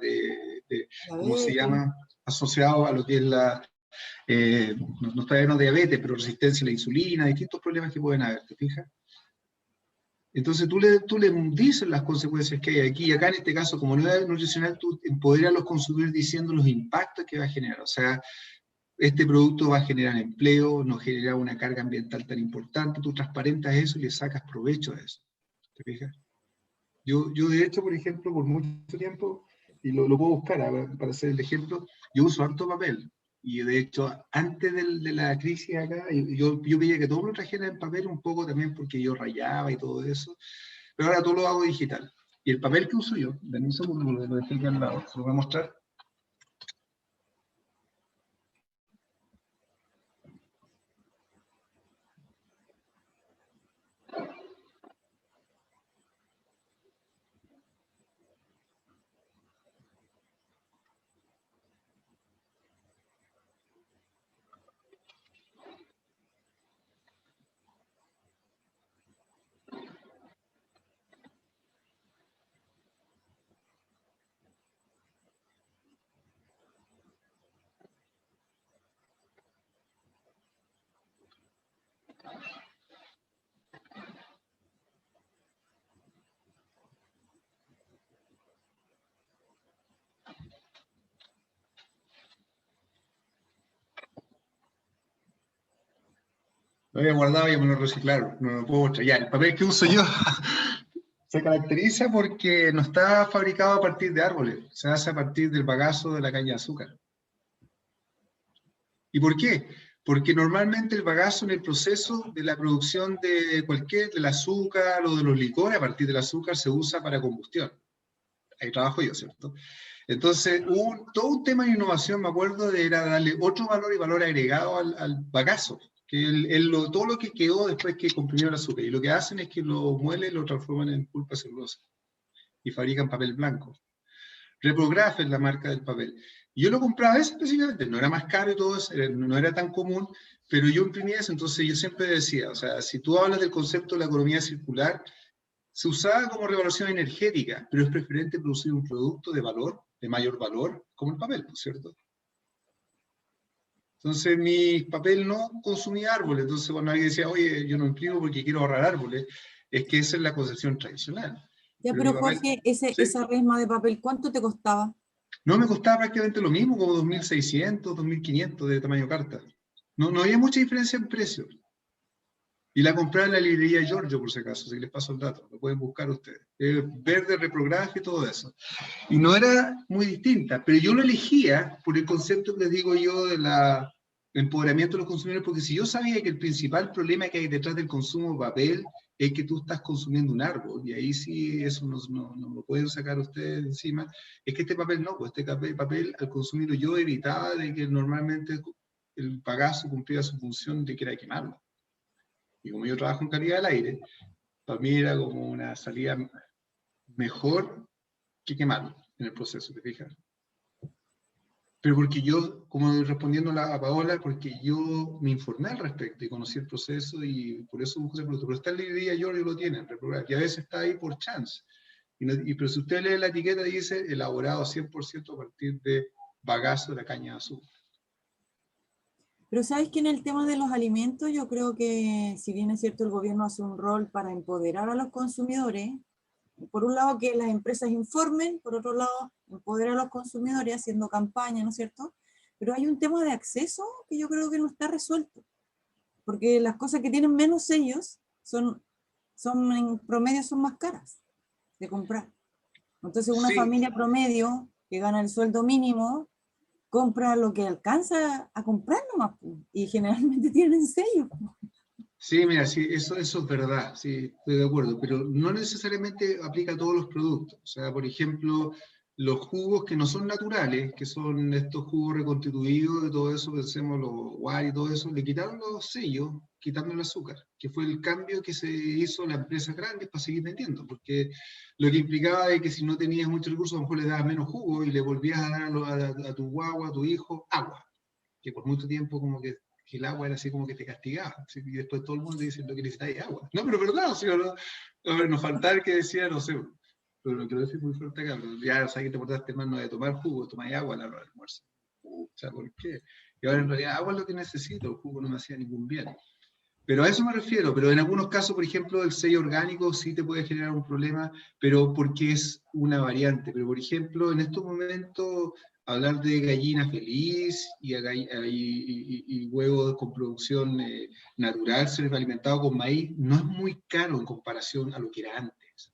¿cómo se llama? Asociados a lo que es no está lleno de diabetes, pero resistencia a la insulina, distintos problemas que pueden haber, ¿te fijas? Entonces tú le dices las consecuencias que hay aquí, y acá en este caso, como no es nutricional, tú empoderas a los consumidores diciendo los impactos que va a generar. O sea, este producto va a generar empleo, no genera una carga ambiental tan importante, tú transparentas eso y le sacas provecho de eso. ¿Te fijas? Yo de hecho, por ejemplo, por mucho tiempo, y lo puedo buscar para hacer el ejemplo, yo uso harto papel. Y de hecho, antes de la crisis acá, yo veía que todo lo trajera en papel un poco también porque yo rayaba y todo eso, pero ahora todo lo hago digital. Y el papel que uso yo, denme un segundo, lo dejé aquí al lado, se lo voy a mostrar. Lo había guardado y me lo reciclaron, no lo puedo mostrar. Ya, el papel que uso yo se caracteriza porque no está fabricado a partir de árboles, se hace a partir del bagazo de la caña de azúcar. ¿Y por qué? Porque normalmente el bagazo en el proceso de la producción del azúcar o de los licores, a partir del azúcar, se usa para combustión. Ahí trabajo yo, ¿cierto? Entonces, todo un tema de innovación, me acuerdo, era darle otro valor y valor agregado al bagazo, que todo lo que quedó después que comprimió el azúcar. Y lo que hacen es que lo muelen y lo transforman en pulpa celulosa. Y fabrican papel blanco. Reprograph es la marca del papel. Y yo lo compraba ese específicamente, no era más caro y todo eso, no era tan común, pero yo imprimía eso, entonces yo siempre decía, o sea, si tú hablas del concepto de la economía circular, se usaba como revaluación energética, pero es preferente producir un producto de valor, de mayor valor, como el papel, ¿no es cierto? Entonces mi papel no consumía árboles, entonces cuando alguien decía, oye, yo no imprimo porque quiero ahorrar árboles, es que esa es la concepción tradicional. Ya, Pero pero mi papel, Jorge, ¿sí? esa resma de papel, ¿cuánto te costaba? No, me costaba prácticamente lo mismo, como 2.600, 2.500 de tamaño carta. No había mucha diferencia en precio. Y la compraba en la librería Giorgio, por si acaso, si les paso el dato, lo pueden buscar ustedes. Verde, reprograph y todo eso. Y no era muy distinta, pero yo lo elegía por el concepto que les digo yo de empoderamiento de los consumidores, porque si yo sabía que el principal problema que hay detrás del consumo de papel es que tú estás consumiendo un árbol, y ahí sí eso no lo pueden sacar ustedes encima, es que este papel no, pues este papel al consumirlo yo evitaba de que normalmente el bagazo cumpliera su función de que era quemarlo. Y como yo trabajo en calidad del aire, para mí era como una salida mejor que quemarlo en el proceso, ¿te fijas? Pero porque yo, como respondiendo a Paola, porque yo me informé al respecto y conocí el proceso y por eso busco ese producto. Pero está en la librería Giorgio lo tienen, y a veces está ahí por chance. Pero si usted lee la etiqueta, dice elaborado 100% a partir de bagazo de la caña de azúcar. Pero sabes que en el tema de los alimentos, yo creo que si bien es cierto el gobierno hace un rol para empoderar a los consumidores, por un lado que las empresas informen, por otro lado empoderar a los consumidores haciendo campaña, ¿no es cierto? Pero hay un tema de acceso que yo creo que no está resuelto, porque las cosas que tienen menos sellos son en promedio son más caras de comprar. Entonces una Sí. familia promedio que gana el sueldo mínimo compra lo que alcanza a comprar nomás, y generalmente tienen sellos. Sí, mira, sí, eso es verdad, sí, estoy de acuerdo, pero no necesariamente aplica a todos los productos. O sea, por ejemplo, los jugos que no son naturales, que son estos jugos reconstituidos de todo eso, pensemos los guar y todo eso, le quitaron los sellos, quitando el azúcar, que fue el cambio que se hizo en las empresas grandes para seguir vendiendo, porque lo que implicaba es que si no tenías muchos recursos, a lo mejor le dabas menos jugo y le volvías a dar a tu guagua, a tu hijo, agua, que por mucho tiempo como que el agua era así como que te castigaba, ¿sí? Y después todo el mundo dice lo que necesitáis agua. No, pero verdad, ¿sí o no? A ver, nos faltaba el que decía, no sé, pero lo quiero decir muy fuerte acá, pero ya sabes que te portaste mal, no de tomar jugo, tomáis agua a la hora del almuerzo. O sea, ¿por qué? Y ahora en realidad agua es lo que necesito, el jugo no me hacía ningún bien. Pero a eso me refiero, pero en algunos casos, por ejemplo, el sello orgánico sí te puede generar un problema, pero porque es una variante. Pero, por ejemplo, en estos momentos, hablar de gallina feliz y huevos con producción natural, ser alimentado con maíz, no es muy caro en comparación a lo que era antes.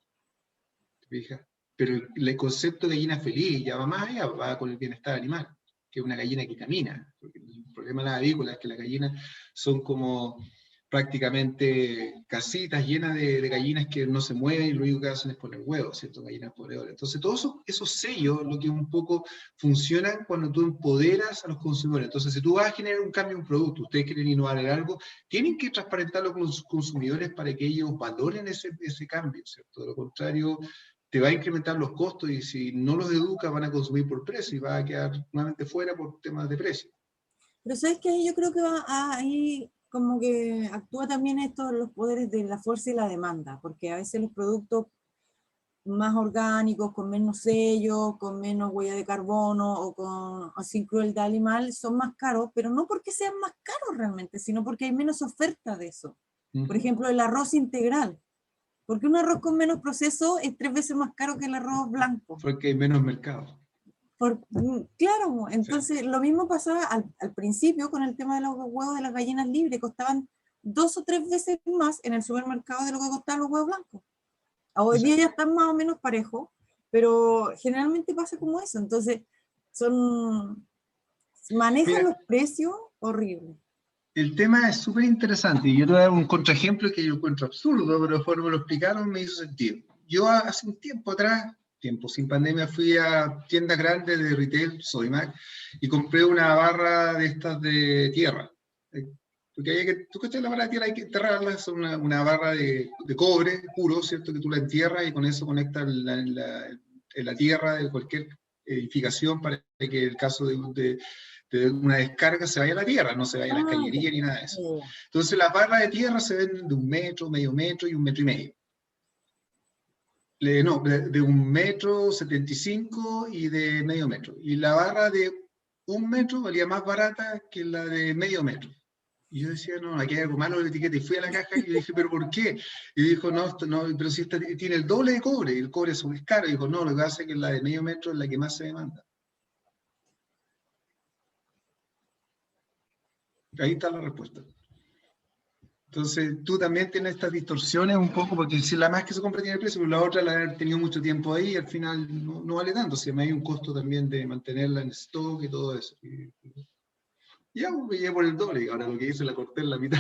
¿Te fijas? Pero el concepto de gallina feliz ya va más allá, va con el bienestar animal, que es una gallina que camina. Porque el problema de las avícolas es que las gallinas son como prácticamente casitas llenas de gallinas que no se mueven y lo único que hacen es poner huevos, ¿cierto? Gallinas ponedoras. Entonces, todos esos sellos, lo que un poco funcionan cuando tú empoderas a los consumidores. Entonces, si tú vas a generar un cambio en un producto, ustedes quieren innovar en algo, tienen que transparentarlo con los consumidores para que ellos valoren ese cambio, ¿cierto? De lo contrario, te va a incrementar los costos y si no los educas van a consumir por precio y va a quedar nuevamente fuera por temas de precio. Pero sabes que ahí yo creo que va ahí como que actúa también estos los poderes de la fuerza y la demanda, porque a veces los productos más orgánicos, con menos sellos, con menos huella de carbono o sin crueldad animal son más caros, pero no porque sean más caros realmente, sino porque hay menos oferta de eso. Por ejemplo, el arroz integral. Porque un arroz con menos proceso es 3 veces más caro que el arroz blanco. Porque hay menos mercado. Claro, entonces sí. Lo mismo pasaba al principio con el tema de los huevos de las gallinas libres, costaban 2 o 3 veces más en el supermercado de lo que costaban los huevos blancos. Hoy día ya están más o menos parejos, pero generalmente pasa como eso. Entonces, manejan Mira, los precios horribles. el tema es súper interesante y yo te voy a dar un contraejemplo que yo encuentro absurdo, pero después me lo explicaron, me hizo sentido. Yo hace un tiempo atrás, tiempo sin pandemia, fui a tiendas grandes de retail, Sodimac, y compré una barra de estas de tierra. Porque hay que, tú que la barra de tierra hay que enterrarla, es una barra de cobre puro, ¿cierto? Que tú la entierras y con eso conectas la tierra de cualquier edificación para que el caso de una descarga se vaya a la tierra, no se vaya a las cañerías ni nada de eso. Entonces las barras de tierra se venden de 1 metro, medio metro y 1,5 metros. No, de 1,75 m y de medio metro. Y la barra de 1 metro valía más barata que la de medio metro. Y yo decía, no, aquí hay algo malo en la etiqueta. Y fui a la caja y yo dije, ¿pero por qué? Y dijo, no, pero si esta tiene el doble de cobre, y el cobre es caro. Y dijo, no, lo que pasa es que la de medio metro es la que más se demanda. Ahí está la respuesta. Entonces, tú también tienes estas distorsiones un poco, porque si la más que se compra tiene precio, pero la otra la ha tenido mucho tiempo ahí y al final no vale tanto. Si hay un costo también de mantenerla en stock y todo eso. Y ya me llevé por el doble, y ahora lo que hice la corté en la mitad.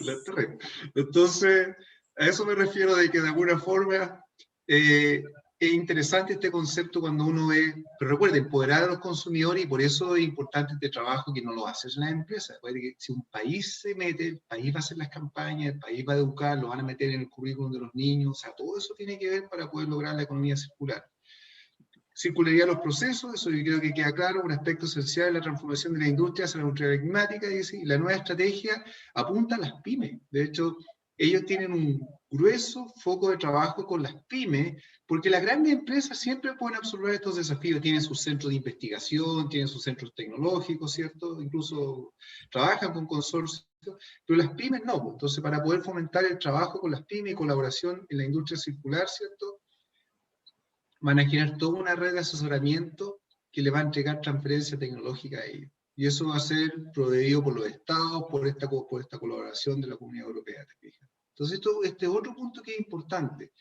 La enterré. Entonces, a eso me refiero de que de alguna forma es interesante este concepto cuando uno ve, pero recuerden, empoderar a los consumidores, y por eso es importante este trabajo que no lo hacen las empresas. Si un país se mete, el país va a hacer las campañas, el país va a educar, lo van a meter en el currículum de los niños, o sea, todo eso tiene que ver para poder lograr la economía circular. Circularidad de los procesos, eso yo creo que queda claro, un aspecto esencial de la transformación de la industria hacia la neutralidad climática, y la nueva estrategia apunta a las pymes. De hecho, ellos tienen un grueso foco de trabajo con las pymes, porque las grandes empresas siempre pueden absorber estos desafíos, tienen sus centros de investigación, tienen sus centros tecnológicos, ¿cierto? Incluso trabajan con consorcios, pero las pymes no. Entonces, para poder fomentar el trabajo con las pymes y colaboración en la industria circular, ¿cierto?, van a generar toda una red de asesoramiento que le va a entregar transferencia tecnológica a ellos. Y eso va a ser proveído por los estados, por esta colaboración de la Comunidad Europea, ¿te fijas? Entonces, este es otro punto que es importante.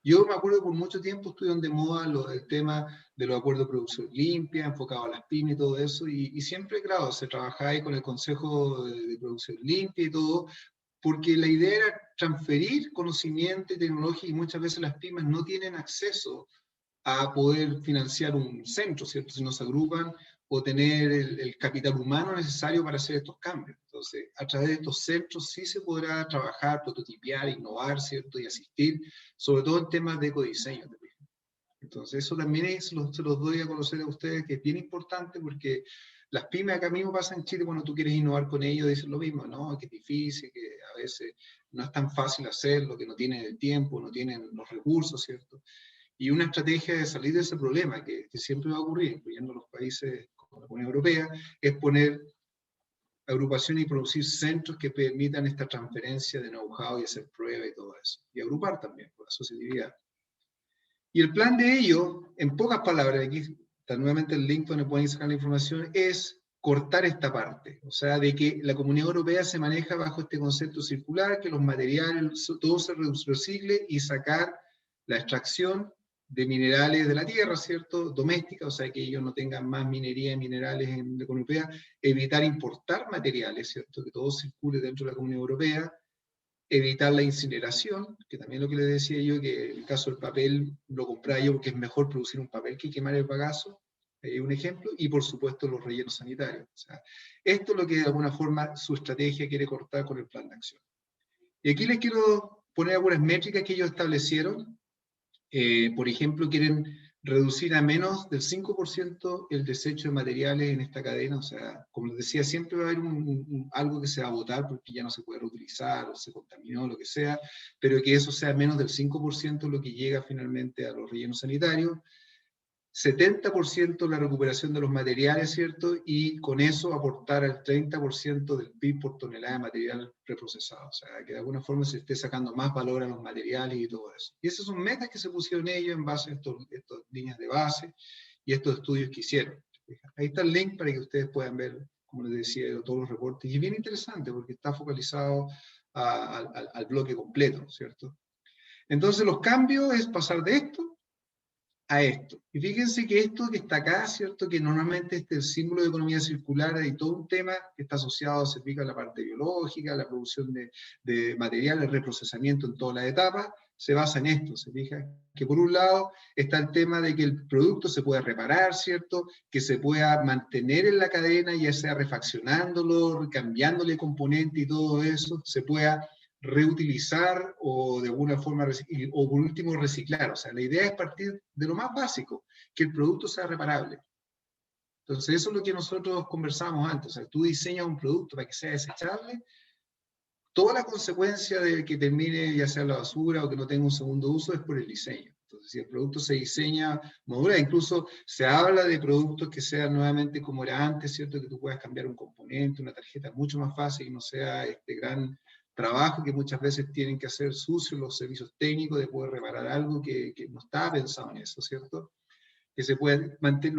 Yo me acuerdo que por mucho tiempo estuvieron de moda el tema de los acuerdos de producción limpia, enfocado a las pymes y todo eso, y siempre, claro, se trabajaba ahí con el Consejo de Producción Limpia y todo, porque la idea era transferir conocimiento y tecnología, y muchas veces las pymes no tienen acceso a poder financiar un centro, ¿cierto? Si no se agrupan, o tener el capital humano necesario para hacer estos cambios. Entonces, a través de estos centros sí se podrá trabajar, prototipiar, innovar, ¿cierto? Y asistir, sobre todo en temas de ecodiseño. Entonces, eso también se los doy a conocer a ustedes, que es bien importante, porque las pymes acá mismo pasa en Chile, cuando tú quieres innovar con ellos, dicen lo mismo, ¿no? Que es difícil, que a veces no es tan fácil hacerlo, que no tienen el tiempo, no tienen los recursos, ¿cierto? Y una estrategia de salir de ese problema, que siempre va a ocurrir, incluyendo los países como la Unión Europea, es poner agrupación y producir centros que permitan esta transferencia de know-how y hacer pruebas y todo eso. Y agrupar también, por asociatividad. Y el plan de ello, en pocas palabras, aquí está nuevamente el link donde pueden sacar la información, es cortar esta parte. O sea, de que la Comunidad Europea se maneja bajo este concepto circular, que los materiales, todo se recicle, y sacar la extracción de minerales de la tierra, ¿cierto?, doméstica, o sea, que ellos no tengan más minería de minerales en la Comunidad Europea, evitar importar materiales, ¿cierto?, que todo circule dentro de la Comunidad Europea, evitar la incineración, que también lo que les decía yo, que en el caso del papel lo compraba yo porque es mejor producir un papel que quemar el bagazo, un ejemplo, y por supuesto los rellenos sanitarios. O sea, esto es lo que de alguna forma su estrategia quiere cortar con el plan de acción. Y aquí les quiero poner algunas métricas que ellos establecieron. Por ejemplo, quieren reducir a menos del 5% el desecho de materiales en esta cadena. O sea, como les decía, siempre va a haber algo que se va a botar porque ya no se puede reutilizar o se contaminó, lo que sea, pero que eso sea menos del 5% lo que llega finalmente a los rellenos sanitarios. 70% la recuperación de los materiales, ¿cierto? Y con eso aportar al 30% del PIB por tonelada de material reprocesado. O sea, que de alguna forma se esté sacando más valor a los materiales y todo eso. Y esas son metas que se pusieron ellos en base a estas líneas de base y estos estudios que hicieron. Ahí está el link para que ustedes puedan ver como les decía, de todos los reportes, y es bien interesante porque está focalizado al bloque completo, ¿cierto? Entonces los cambios es pasar de esto a esto. Y fíjense que esto que está acá, ¿cierto? Que normalmente el símbolo de economía circular hay todo un tema que está asociado, se explica la parte biológica, la producción de material, el reprocesamiento en todas las etapas, se basa en esto, se fija que por un lado está el tema de que el producto se pueda reparar, ¿cierto? Que se pueda mantener en la cadena, ya sea refaccionándolo, cambiándole componente y todo eso, se pueda reutilizar o de alguna forma, o por último reciclar. O sea, la idea es partir de lo más básico, que el producto sea reparable. Entonces eso es lo que nosotros conversamos antes. O sea, tú diseñas un producto para que sea desechable, toda la consecuencia de que termine ya sea la basura o que no tenga un segundo uso es por el diseño. Entonces, si el producto se diseña modular, incluso se habla de productos que sean nuevamente como era antes, ¿cierto? Que tú puedas cambiar un componente, una tarjeta mucho más fácil y no sea este gran trabajo que muchas veces tienen que hacer sucios los servicios técnicos de poder reparar algo que no estaba pensado en eso, ¿cierto? Que se puede mantener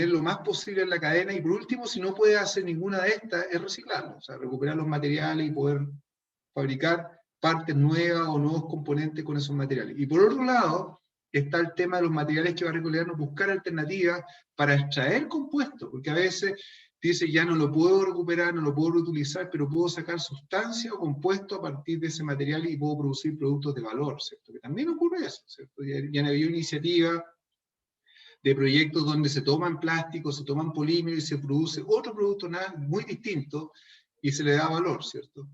lo más posible en la cadena, y por último, si no puede hacer ninguna de estas, es reciclarlo, o sea, recuperar los materiales y poder fabricar partes nuevas o nuevos componentes con esos materiales. Y por otro lado, está el tema de los materiales que va a recolectarnos, buscar alternativas para extraer compuestos, porque a veces dice, ya no lo puedo recuperar, no lo puedo reutilizar, pero puedo sacar sustancia o compuesto a partir de ese material y puedo producir productos de valor, ¿cierto? Que también ocurre eso, ¿cierto? Ya han habido iniciativas de proyectos donde se toman plásticos, se toman polímeros y se produce otro producto muy distinto y se le da valor, ¿cierto?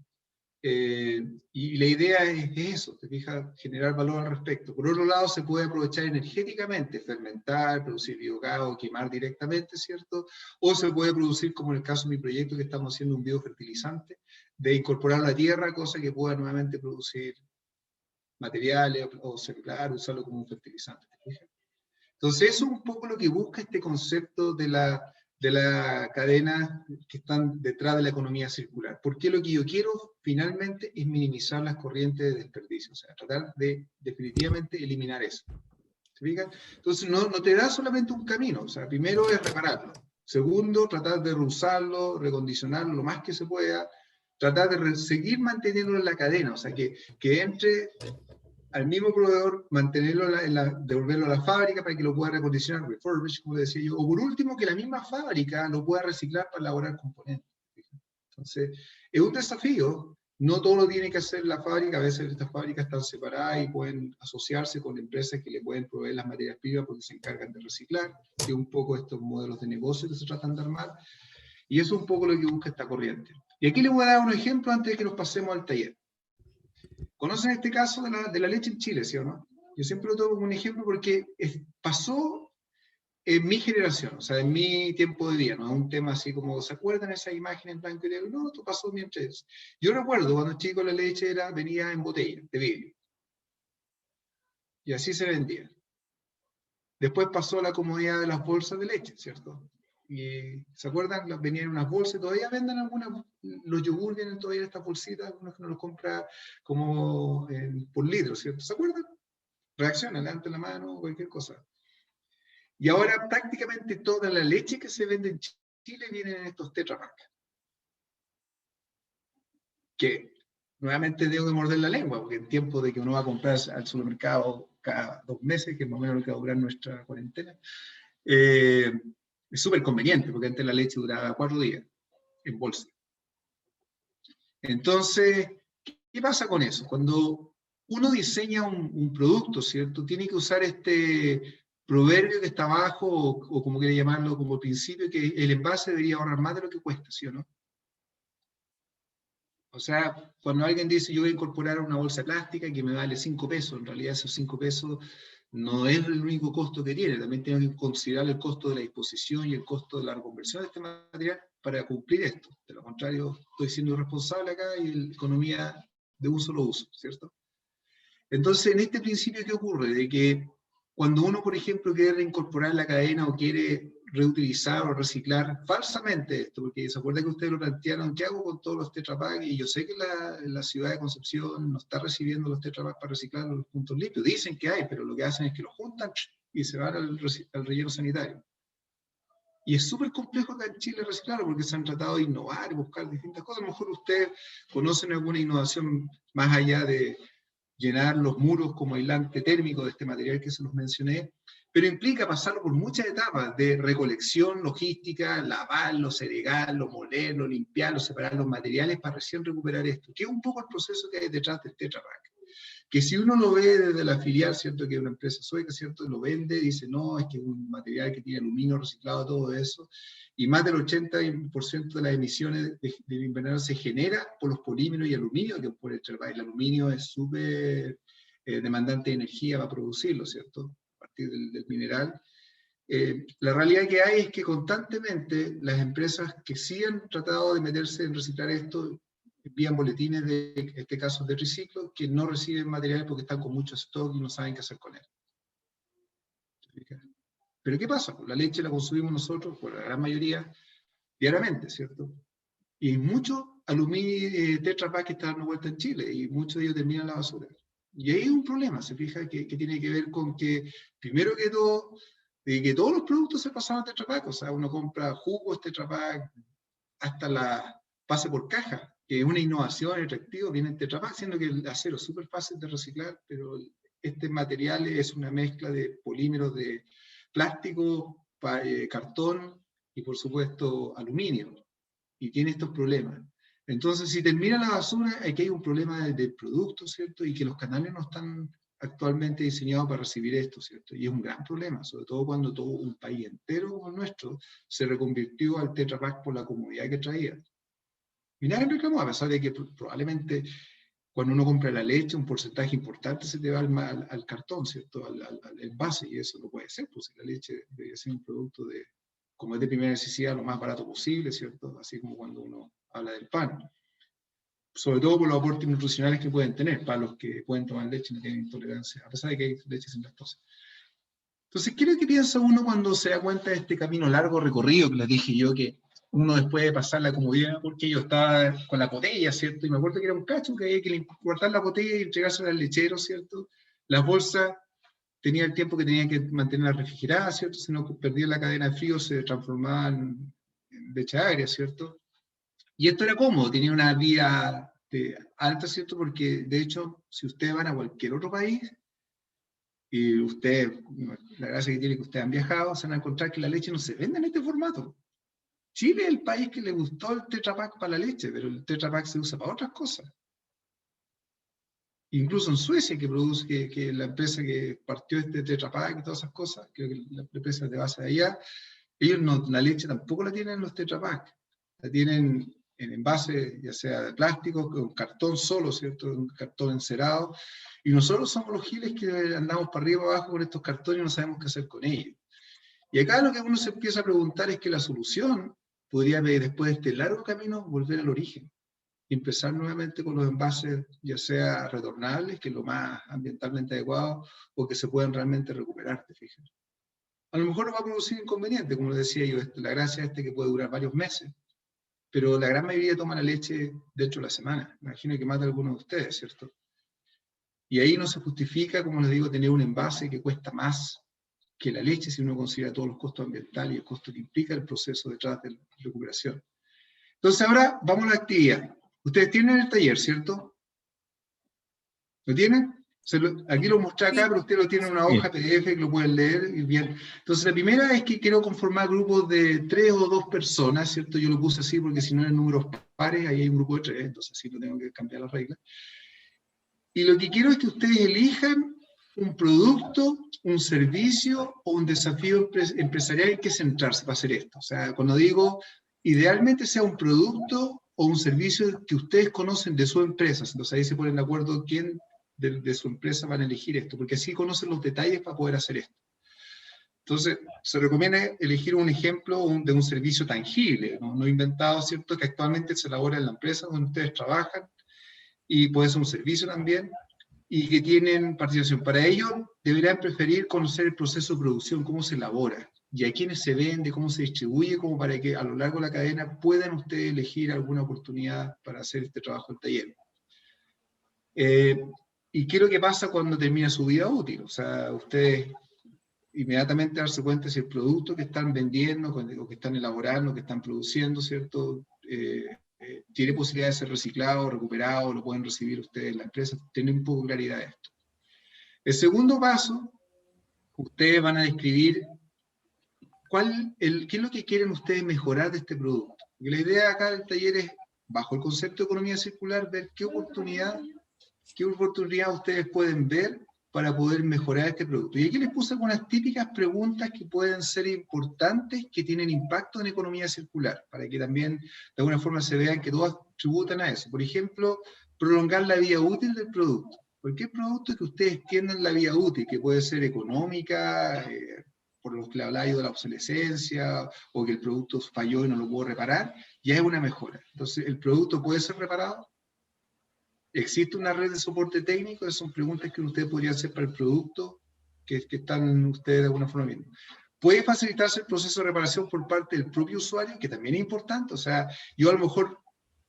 Y la idea es eso, te fijas, generar valor al respecto. Por otro lado, se puede aprovechar energéticamente, fermentar, producir biogás, quemar directamente, ¿cierto? O se puede producir, como en el caso de mi proyecto, que estamos haciendo un biofertilizante, de incorporar a la tierra, cosa que pueda nuevamente producir materiales o celular, usarlo como un fertilizante, ¿te fijas? Entonces, eso es un poco lo que busca este concepto de la cadena que están detrás de la economía circular. Porque lo que yo quiero finalmente es minimizar las corrientes de desperdicio, o sea, tratar de definitivamente eliminar eso. ¿Se fijan? Entonces, no te da solamente un camino, o sea, primero es repararlo. Segundo, tratar de reusarlo, recondicionarlo lo más que se pueda, tratar de seguir manteniéndolo en la cadena, o sea, que entre al mismo proveedor, mantenerlo devolverlo a la fábrica para que lo pueda recondicionar, refurbish, como decía yo, o por último, que la misma fábrica lo pueda reciclar para elaborar componentes. Entonces, es un desafío, no todo lo tiene que hacer la fábrica, a veces estas fábricas están separadas y pueden asociarse con empresas que le pueden proveer las materias primas porque se encargan de reciclar, que es un poco estos modelos de negocio que se tratan de armar, y eso es un poco lo que busca esta corriente. Y aquí les voy a dar un ejemplo antes de que nos pasemos al taller. ¿Conocen este caso de la leche en Chile, sí o no? Yo siempre lo tomo como un ejemplo porque pasó en mi generación, o sea, en mi tiempo de vida, no es un tema así como, ¿se acuerdan esa imagen en blanco y negro? No, esto pasó mientras. Yo recuerdo cuando chico la leche venía en botella, de vidrio. Y así se vendía. Después pasó la comodidad de las bolsas de leche, ¿cierto? Y, ¿se acuerdan? Venían en unas bolsas, todavía venden algunas, los yogur vienen todavía en estas bolsitas, algunos que no los compra como por litro, ¿cierto? ¿Se acuerdan? Reacciona, levanta la mano, cualquier cosa. Y ahora prácticamente toda la leche que se vende en Chile viene en estos Tetra Pak. Que nuevamente debo de morder la lengua, porque en tiempo de que uno va a comprar al supermercado cada 2 meses, que es más o menos lo que va a durar nuestra cuarentena, es súper conveniente, porque antes la leche duraba 4 días en bolsa. Entonces, ¿qué pasa con eso? Cuando uno diseña un producto, ¿cierto? Tiene que usar este proverbio que está abajo, o como quiere llamarlo como principio, que el envase debería ahorrar más de lo que cuesta, ¿sí o no? O sea, cuando alguien dice yo voy a incorporar una bolsa plástica que me vale 5 pesos, en realidad esos 5 pesos no es el único costo que tiene, también tengo que considerar el costo de la disposición y el costo de la reconversión de este material para cumplir esto. De lo contrario, estoy siendo irresponsable acá y la economía de un solo uso, ¿cierto? Entonces, en este principio, ¿qué ocurre? De que cuando uno, por ejemplo, quiere reincorporar la cadena o quiere reutilizar o reciclar falsamente esto, porque se acuerda que ustedes lo plantearon, ¿qué hago con todos los Tetra Pak? Y yo sé que la ciudad de Concepción no está recibiendo los Tetra Pak para reciclar los puntos limpios. Dicen que hay, pero lo que hacen es que los juntan y se van al relleno sanitario. Y es súper complejo acá en Chile reciclarlo, porque se han tratado de innovar y buscar distintas cosas. A lo mejor ustedes conocen alguna innovación más allá de llenar los muros como aislante térmico de este material que se los mencioné, pero implica pasarlo por muchas etapas de recolección, logística, lavarlo, segregarlo, molerlo, limpiarlo, separar los materiales para recién recuperar esto, que es un poco el proceso que hay detrás del Tetra Pak. Que si uno lo ve desde la filial, ¿cierto? Que es una empresa sueca, ¿cierto? Lo vende, dice, no, es que es un material que tiene aluminio reciclado, todo eso, y más del 80% de las emisiones del invernadero se genera por los polímeros y aluminio que por el Tetra Pak. El aluminio es súper demandante de energía para producirlo, ¿cierto? A partir del mineral. La realidad que hay es que constantemente las empresas que sí han tratado de meterse en reciclar esto, envían boletines de, en este caso, de Triciclo, que no reciben materiales porque están con mucho stock y no saben qué hacer con él. Pero ¿qué pasa? Pues la leche la consumimos nosotros, por la gran mayoría, diariamente, ¿cierto? Y hay mucho aluminio Tetra Pak que está dando vuelta en Chile, y muchos de ellos terminan en la basura. Y ahí hay un problema, se fija, que tiene que ver con que, primero que todo, que todos los productos se pasaron a Tetra Pak, o sea, uno compra jugos Tetra Pak, hasta la pase por caja, que es una innovación atractiva, viene en Tetra Pak, siendo que el acero es súper fácil de reciclar, pero este material es una mezcla de polímeros de plástico, cartón y por supuesto aluminio, y tiene estos problemas. Entonces, si termina la basura, aquí hay un problema del producto, ¿cierto? Y que los canales no están actualmente diseñados para recibir esto, ¿cierto? Y es un gran problema, sobre todo cuando todo un país entero como el nuestro se reconvirtió al Tetra Pak por la comodidad que traía. Y nadie reclamó, a pesar de que probablemente cuando uno compra la leche, un porcentaje importante se te va al cartón, ¿cierto? Al envase, y eso no puede ser, pues la leche debe ser un producto de, como es de primera necesidad, lo más barato posible, ¿cierto? Así como cuando uno habla del pan. Sobre todo por los aportes nutricionales que pueden tener, para los que pueden tomar leche y no tienen intolerancia, a pesar de que hay leche sin lactosa. Entonces, ¿qué es lo que piensa uno cuando se da cuenta de este camino largo recorrido que les dije yo, que uno después de pasar la comodidad, porque yo estaba con la botella, ¿cierto? Y me acuerdo que era un cacho que había que guardar la botella y entregársela al lechero, ¿cierto? Las bolsas tenía el tiempo que tenía que mantenerla refrigerada, ¿cierto? Si no perdía la cadena de frío, se transformaba en leche agria, ¿cierto? Y esto era cómodo, tenía una vía alta, ¿cierto? Porque, de hecho, si ustedes van a cualquier otro país, y ustedes, la gracia que tiene que ustedes han viajado, se van a encontrar que la leche no se vende en este formato. Chile es el país que le gustó el Tetra Pak para la leche, pero el Tetra Pak se usa para otras cosas. Incluso en Suecia, que produce, que la empresa que partió este Tetra Pak y todas esas cosas, creo que la empresa de base de allá, ellos no, la leche tampoco la tienen en los Tetra Pak, la tienen en envase, ya sea de plástico, con cartón solo, ¿cierto? Un cartón encerado, y nosotros somos los giles que andamos para arriba y abajo con estos cartones y no sabemos qué hacer con ellos. Y acá lo que uno se empieza a preguntar es que la solución podría, después de este largo camino, volver al origen y empezar nuevamente con los envases, ya sea retornables, que es lo más ambientalmente adecuado, o que se puedan realmente recuperar, ¿te fijas? A lo mejor no va a producir inconveniente, como decía yo, la gracia es que puede durar varios meses, pero la gran mayoría toma la leche dentro de la semana. Imagino que más de algunos de ustedes, ¿cierto? Y ahí no se justifica, como les digo, tener un envase que cuesta más que la leche si uno considera todos los costos ambientales y el costo que implica el proceso detrás de la recuperación. Entonces ahora vamos a la actividad. Ustedes tienen el taller, ¿cierto? ¿Lo tienen? Aquí lo mostré acá, pero ustedes lo tienen en una hoja PDF que lo pueden leer y bien. Entonces la primera es que quiero conformar grupos de 3 o 2 personas, ¿cierto? Yo lo puse así porque si no eran números pares, ahí hay un grupo de 3, entonces así no tengo que cambiar las reglas. Y lo que quiero es que ustedes elijan un producto, un servicio o un desafío empresarial en que centrarse para hacer esto. O sea, cuando digo, idealmente sea un producto o un servicio que ustedes conocen de su empresa. Entonces ahí se ponen de acuerdo quién de su empresa van a elegir esto, porque así conocen los detalles para poder hacer esto. Entonces, se recomienda elegir un ejemplo de un servicio tangible, no inventado, ¿cierto?, que actualmente se elabora en la empresa donde ustedes trabajan, y puede ser un servicio también, y que tienen participación. Para ello, deberán preferir conocer el proceso de producción, cómo se elabora, y a quiénes se vende, cómo se distribuye, como para que a lo largo de la cadena puedan ustedes elegir alguna oportunidad para hacer este trabajo en taller. ¿Y qué es lo que pasa cuando termina su vida útil? O sea, ustedes inmediatamente darse cuenta si el producto que están vendiendo, o que están elaborando, que están produciendo, ¿cierto? Tiene posibilidad de ser reciclado, recuperado, lo pueden recibir ustedes en la empresa, tienen un poco de claridad de esto. El segundo paso, ustedes van a describir qué es lo que quieren ustedes mejorar de este producto. Y la idea acá del taller es, bajo el concepto de economía circular, ver qué oportunidad ustedes pueden ver para poder mejorar este producto. Y aquí les puse algunas típicas preguntas que pueden ser importantes, que tienen impacto en economía circular, para que también de alguna forma se vean que todas tributan a eso. Por ejemplo, prolongar la vida útil del producto. Cualquier producto que ustedes extiendan la vida útil, que puede ser económica, por lo que le hablaba yo de la obsolescencia, o que el producto falló y no lo puedo reparar, ya es una mejora. Entonces, ¿el producto puede ser reparado? ¿Existe una red de soporte técnico? Esas son preguntas que ustedes podrían hacer para el producto que están ustedes de alguna forma viendo. ¿Puede facilitarse el proceso de reparación por parte del propio usuario? Que también es importante. O sea, yo a lo mejor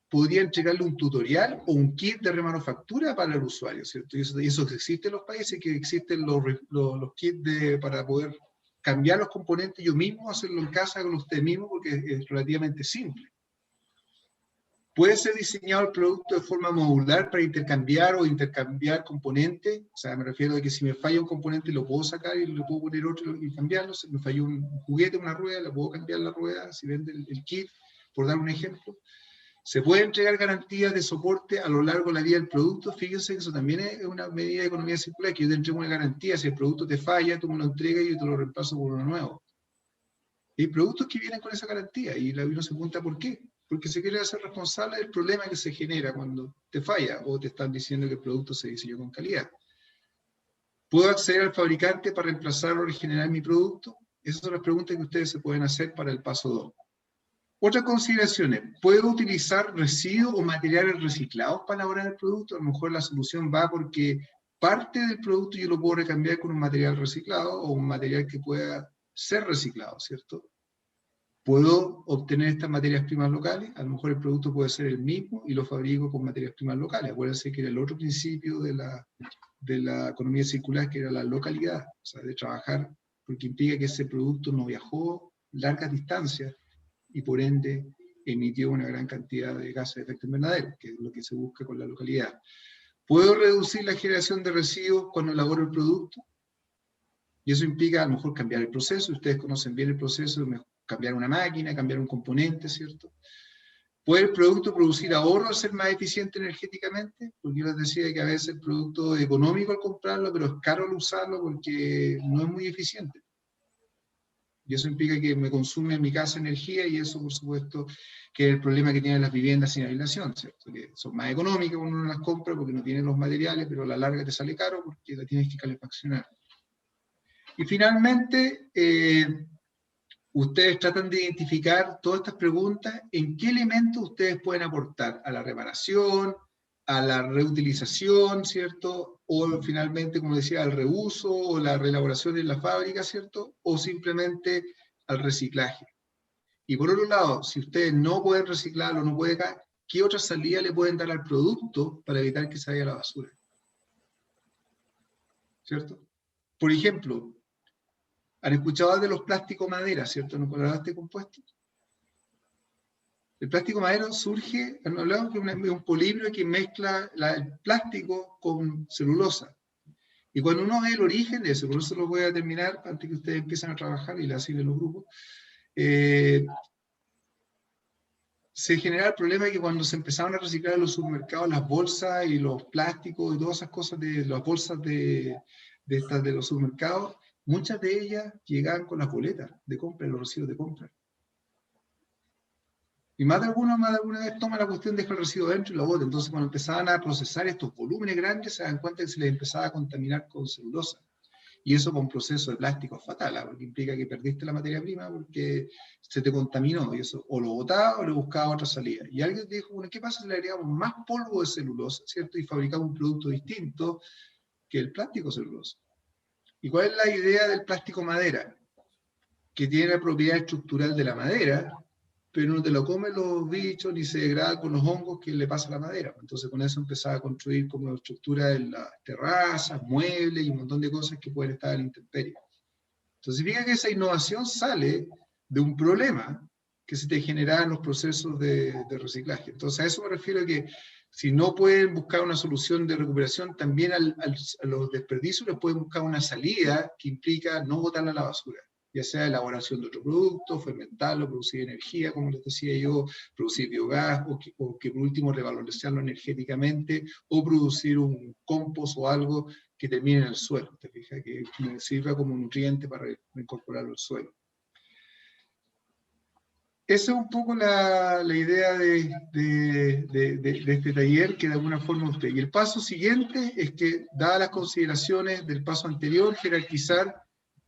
podría entregarle un tutorial o un kit de remanufactura para el usuario, ¿cierto? Y eso existe en los países, que existen los kits para poder cambiar los componentes yo mismo, hacerlo en casa con usted mismo, porque es relativamente simple. ¿Puede ser diseñado el producto de forma modular para intercambiar componentes? O sea, me refiero a que si me falla un componente lo puedo sacar y le puedo poner otro y cambiarlo. Si me falló un juguete, una rueda, le puedo cambiar la rueda, si vende el kit, por dar un ejemplo. ¿Se puede entregar garantías de soporte a lo largo de la vida del producto? Fíjense que eso también es una medida de economía circular, que yo te entrego una garantía. Si el producto te falla, tú me lo entregas y yo te lo reemplazo por uno nuevo. Hay productos que vienen con esa garantía y uno se pregunta ¿por qué? Porque se quiere hacer responsable del problema que se genera cuando te falla o te están diciendo que el producto se diseñó con calidad. ¿Puedo acceder al fabricante para reemplazar o regenerar mi producto? Esas son las preguntas que ustedes se pueden hacer para el paso 2. Otras consideraciones, ¿puedo utilizar residuos o materiales reciclados para elaborar el producto? A lo mejor la solución va porque parte del producto yo lo puedo recambiar con un material reciclado o un material que pueda ser reciclado, ¿cierto? ¿Puedo obtener estas materias primas locales? A lo mejor el producto puede ser el mismo y lo fabrico con materias primas locales. Acuérdense que era el otro principio de la economía circular, que era la localidad, o sea, de trabajar, porque implica que ese producto no viajó largas distancias y por ende emitió una gran cantidad de gases de efecto invernadero, que es lo que se busca con la localidad. ¿Puedo reducir la generación de residuos cuando elaboro el producto? Y eso implica a lo mejor cambiar el proceso. Ustedes conocen bien el proceso, cambiar una máquina, cambiar un componente, ¿cierto? ¿Puede el producto producir ahorro al ser más eficiente energéticamente? Porque yo les decía que a veces el producto es económico al comprarlo, pero es caro al usarlo porque no es muy eficiente. Y eso implica que me consume en mi casa energía, y eso, por supuesto, que es el problema que tienen las viviendas sin aislación, ¿cierto? Que son más económicas cuando uno las compra porque no tienen los materiales, pero a la larga te sale caro porque la tienes que calefaccionar. Y finalmente, ustedes tratan de identificar todas estas preguntas, en qué elementos ustedes pueden aportar a la reparación, a la reutilización, ¿cierto? O finalmente, como decía, al reuso o la reelaboración en la fábrica, ¿cierto? O simplemente al reciclaje. Y por otro lado, si ustedes no pueden reciclarlo, no pueden, ¿qué otra salida le pueden dar al producto para evitar que se vaya a la basura? ¿Cierto? Por ejemplo, ¿han escuchado de los plásticos madera, cierto? ¿No coloraste compuestos? El plástico madero surge, hablamos que es un polímero que mezcla el plástico con celulosa. Y cuando uno ve el origen de eso, por eso lo voy a terminar antes que ustedes empiecen a trabajar y le asignen los grupos, se genera el problema de que cuando se empezaron a reciclar en los supermercados las bolsas y los plásticos y todas esas cosas de las bolsas de los supermercados, muchas de ellas llegaban con las boletas de compra, los recibos de compra. Y más de alguna vez toma la cuestión de dejar el residuo dentro y lo bota. Entonces, cuando empezaban a procesar estos volúmenes grandes, se dan cuenta que se les empezaba a contaminar con celulosa. Y eso con un proceso de plástico fatal, porque implica que perdiste la materia prima porque se te contaminó. Y eso o lo botaba o le buscaba otra salida. Y alguien dijo, bueno, ¿qué pasa si le agregamos más polvo de celulosa, ¿cierto? Y fabricamos un producto distinto que el plástico celulosa. ¿Y cuál es la idea del plástico madera? Que tiene la propiedad estructural de la madera, pero no te lo comen los bichos ni se degrada con los hongos que le pasa a la madera. Entonces con eso empezaba a construir como estructura en las terrazas, muebles y un montón de cosas que pueden estar en la intemperie. Entonces, significa que esa innovación sale de un problema que se te genera en los procesos de reciclaje. Entonces, a eso me refiero, que si no pueden buscar una solución de recuperación, también a los desperdicios les pueden buscar una salida que implica no botarla a la basura, ya sea elaboración de otro producto, fermentarlo, producir energía, como les decía yo, producir biogás, o que por último revalorizarlo energéticamente, o producir un compost o algo que termine en el suelo, ¿te fijas? Que sirva como nutriente para incorporarlo al suelo. Esa es un poco la idea de este taller, que de alguna forma usted. Y el paso siguiente es que, dadas las consideraciones del paso anterior, jerarquizar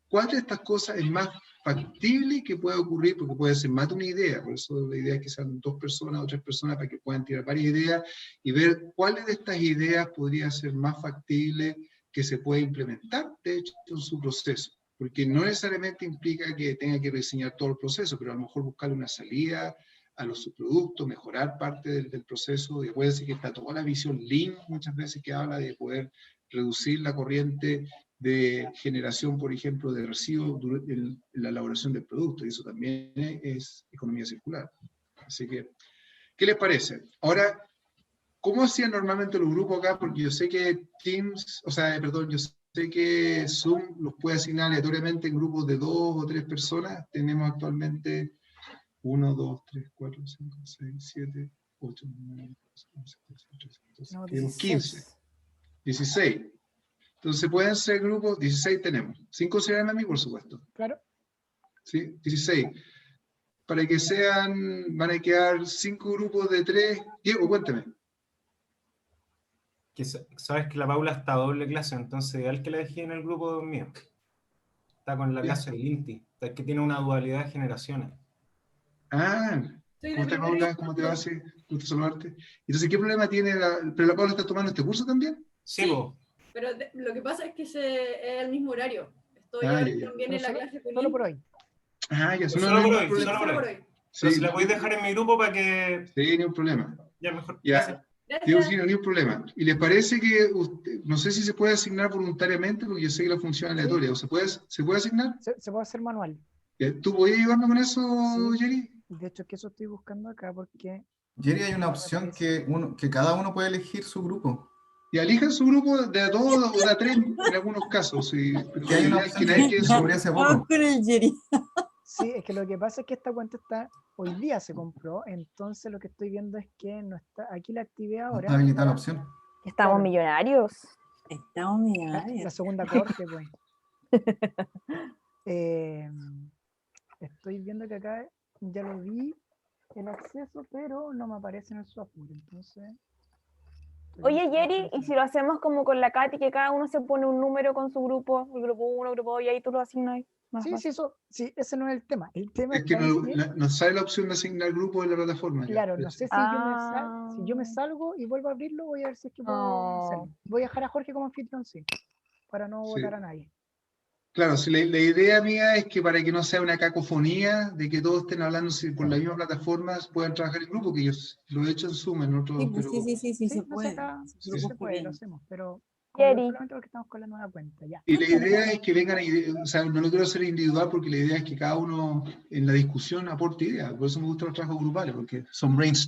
cuál de estas cosas es más factible que pueda ocurrir, porque puede ser más de una idea, por eso la idea es que sean 2 personas o 3 personas para que puedan tirar varias ideas y ver cuáles de estas ideas podría ser más factible que se pueda implementar, de hecho, en su proceso. Porque no necesariamente implica que tenga que rediseñar todo el proceso, pero a lo mejor buscar una salida a los subproductos, mejorar parte del proceso. Y puede decir que está toda la visión Lean, muchas veces, que habla de poder reducir la corriente de generación, por ejemplo, de residuos en la elaboración del producto, y eso también es economía circular. Así que, ¿qué les parece? Ahora, ¿cómo hacían normalmente los grupos acá? Porque yo sé que Teams, yo sé que Zoom los puede asignar aleatoriamente en grupos de 2 o 3 personas. Tenemos actualmente 1, 2, 3, 4, 5, 6, 7, 8, 9, 10, 11, 12, 13, 14, No, tenemos 16. 15, 16. Entonces pueden ser grupos, 16 tenemos, sin considerarme a mí, por supuesto. Claro. ¿Sí? 16. Para que van a quedar 5 grupos de 3. Diego, cuéntame. Que sabes que la Paula está a doble clase, entonces ideal que la dejé en el grupo mío. Está con la clase del INTI, es que tiene una dualidad de generaciones. Ah, ¿cómo estás, Paula? ¿Cómo te va? Sí, gusto saludarte. Entonces, ¿qué problema tiene ¿Pero la Paula está tomando este curso también? Sí, Sí, pero lo que pasa es que es el mismo horario. Estoy ahora ya. también Pero en la clase con solo por hoy. Ah, ya, Solo no hay por ningún hoy, problema. solo por hoy. Pero Sí, si la podéis dejar en mi grupo para que... sí, ni un problema. Ya, mejor. Ya. Digo, sí, no hay un problema. ¿Y les parece que no sé si se puede asignar voluntariamente, porque yo sé que la función es aleatoria, o se puede asignar? Se puede hacer manual. ¿Tú podías ayudarme con eso, Sí. Jerry? De hecho, es que eso estoy buscando acá porque... Jerry, hay una opción que cada uno puede elegir su grupo. Y elijan su grupo de a 2 o de a 3 en algunos casos. Sí, pero Que hay una la idea es opción nadie que quede descubrí solo. hace Vamos poco. con el Jerry. Sí, es que lo que pasa es que esta cuenta hoy día se compró, entonces lo que estoy viendo es que no está, aquí la activé No ahora. está habilitada la opción. Estamos Claro. millonarios. Estamos La millonarios. segunda corte, pues. Estoy viendo que acá ya lo vi el acceso, pero no me aparece en el software, entonces... Oye, Jerry, ¿y si lo hacemos como con la Katy, que cada uno se pone un número con su grupo, el grupo 1, grupo 2, y ahí tú lo asignas? Más Sí, fácil. sí, ese no es el tema. El tema Es que está en que, nos sale la opción de asignar grupos en la plataforma. ya. claro, no sé si yo me Ah. salgo y vuelvo a abrirlo, voy a ver si es que puedo Oh. hacerlo. Voy a dejar a Jorge como anfitrión, sí, para no Sí. votar a nadie. Claro, si la idea mía es que para que no sea una cacofonía, de que todos estén hablando por la misma plataforma, puedan trabajar en grupo, que yo lo he hecho en Zoom, en otros, Sí, pues, pero... sí, se No, puede. acá Esos sí grupos se puede, lo corriendo. hacemos, pero Jerry. solamente porque estamos con la nueva cuenta, ya. Y la idea es que vengan, o sea, no lo quiero hacer individual porque la idea es que cada uno en la discusión aporte ideas, por eso me gustan los trabajos grupales, porque son brainstorming.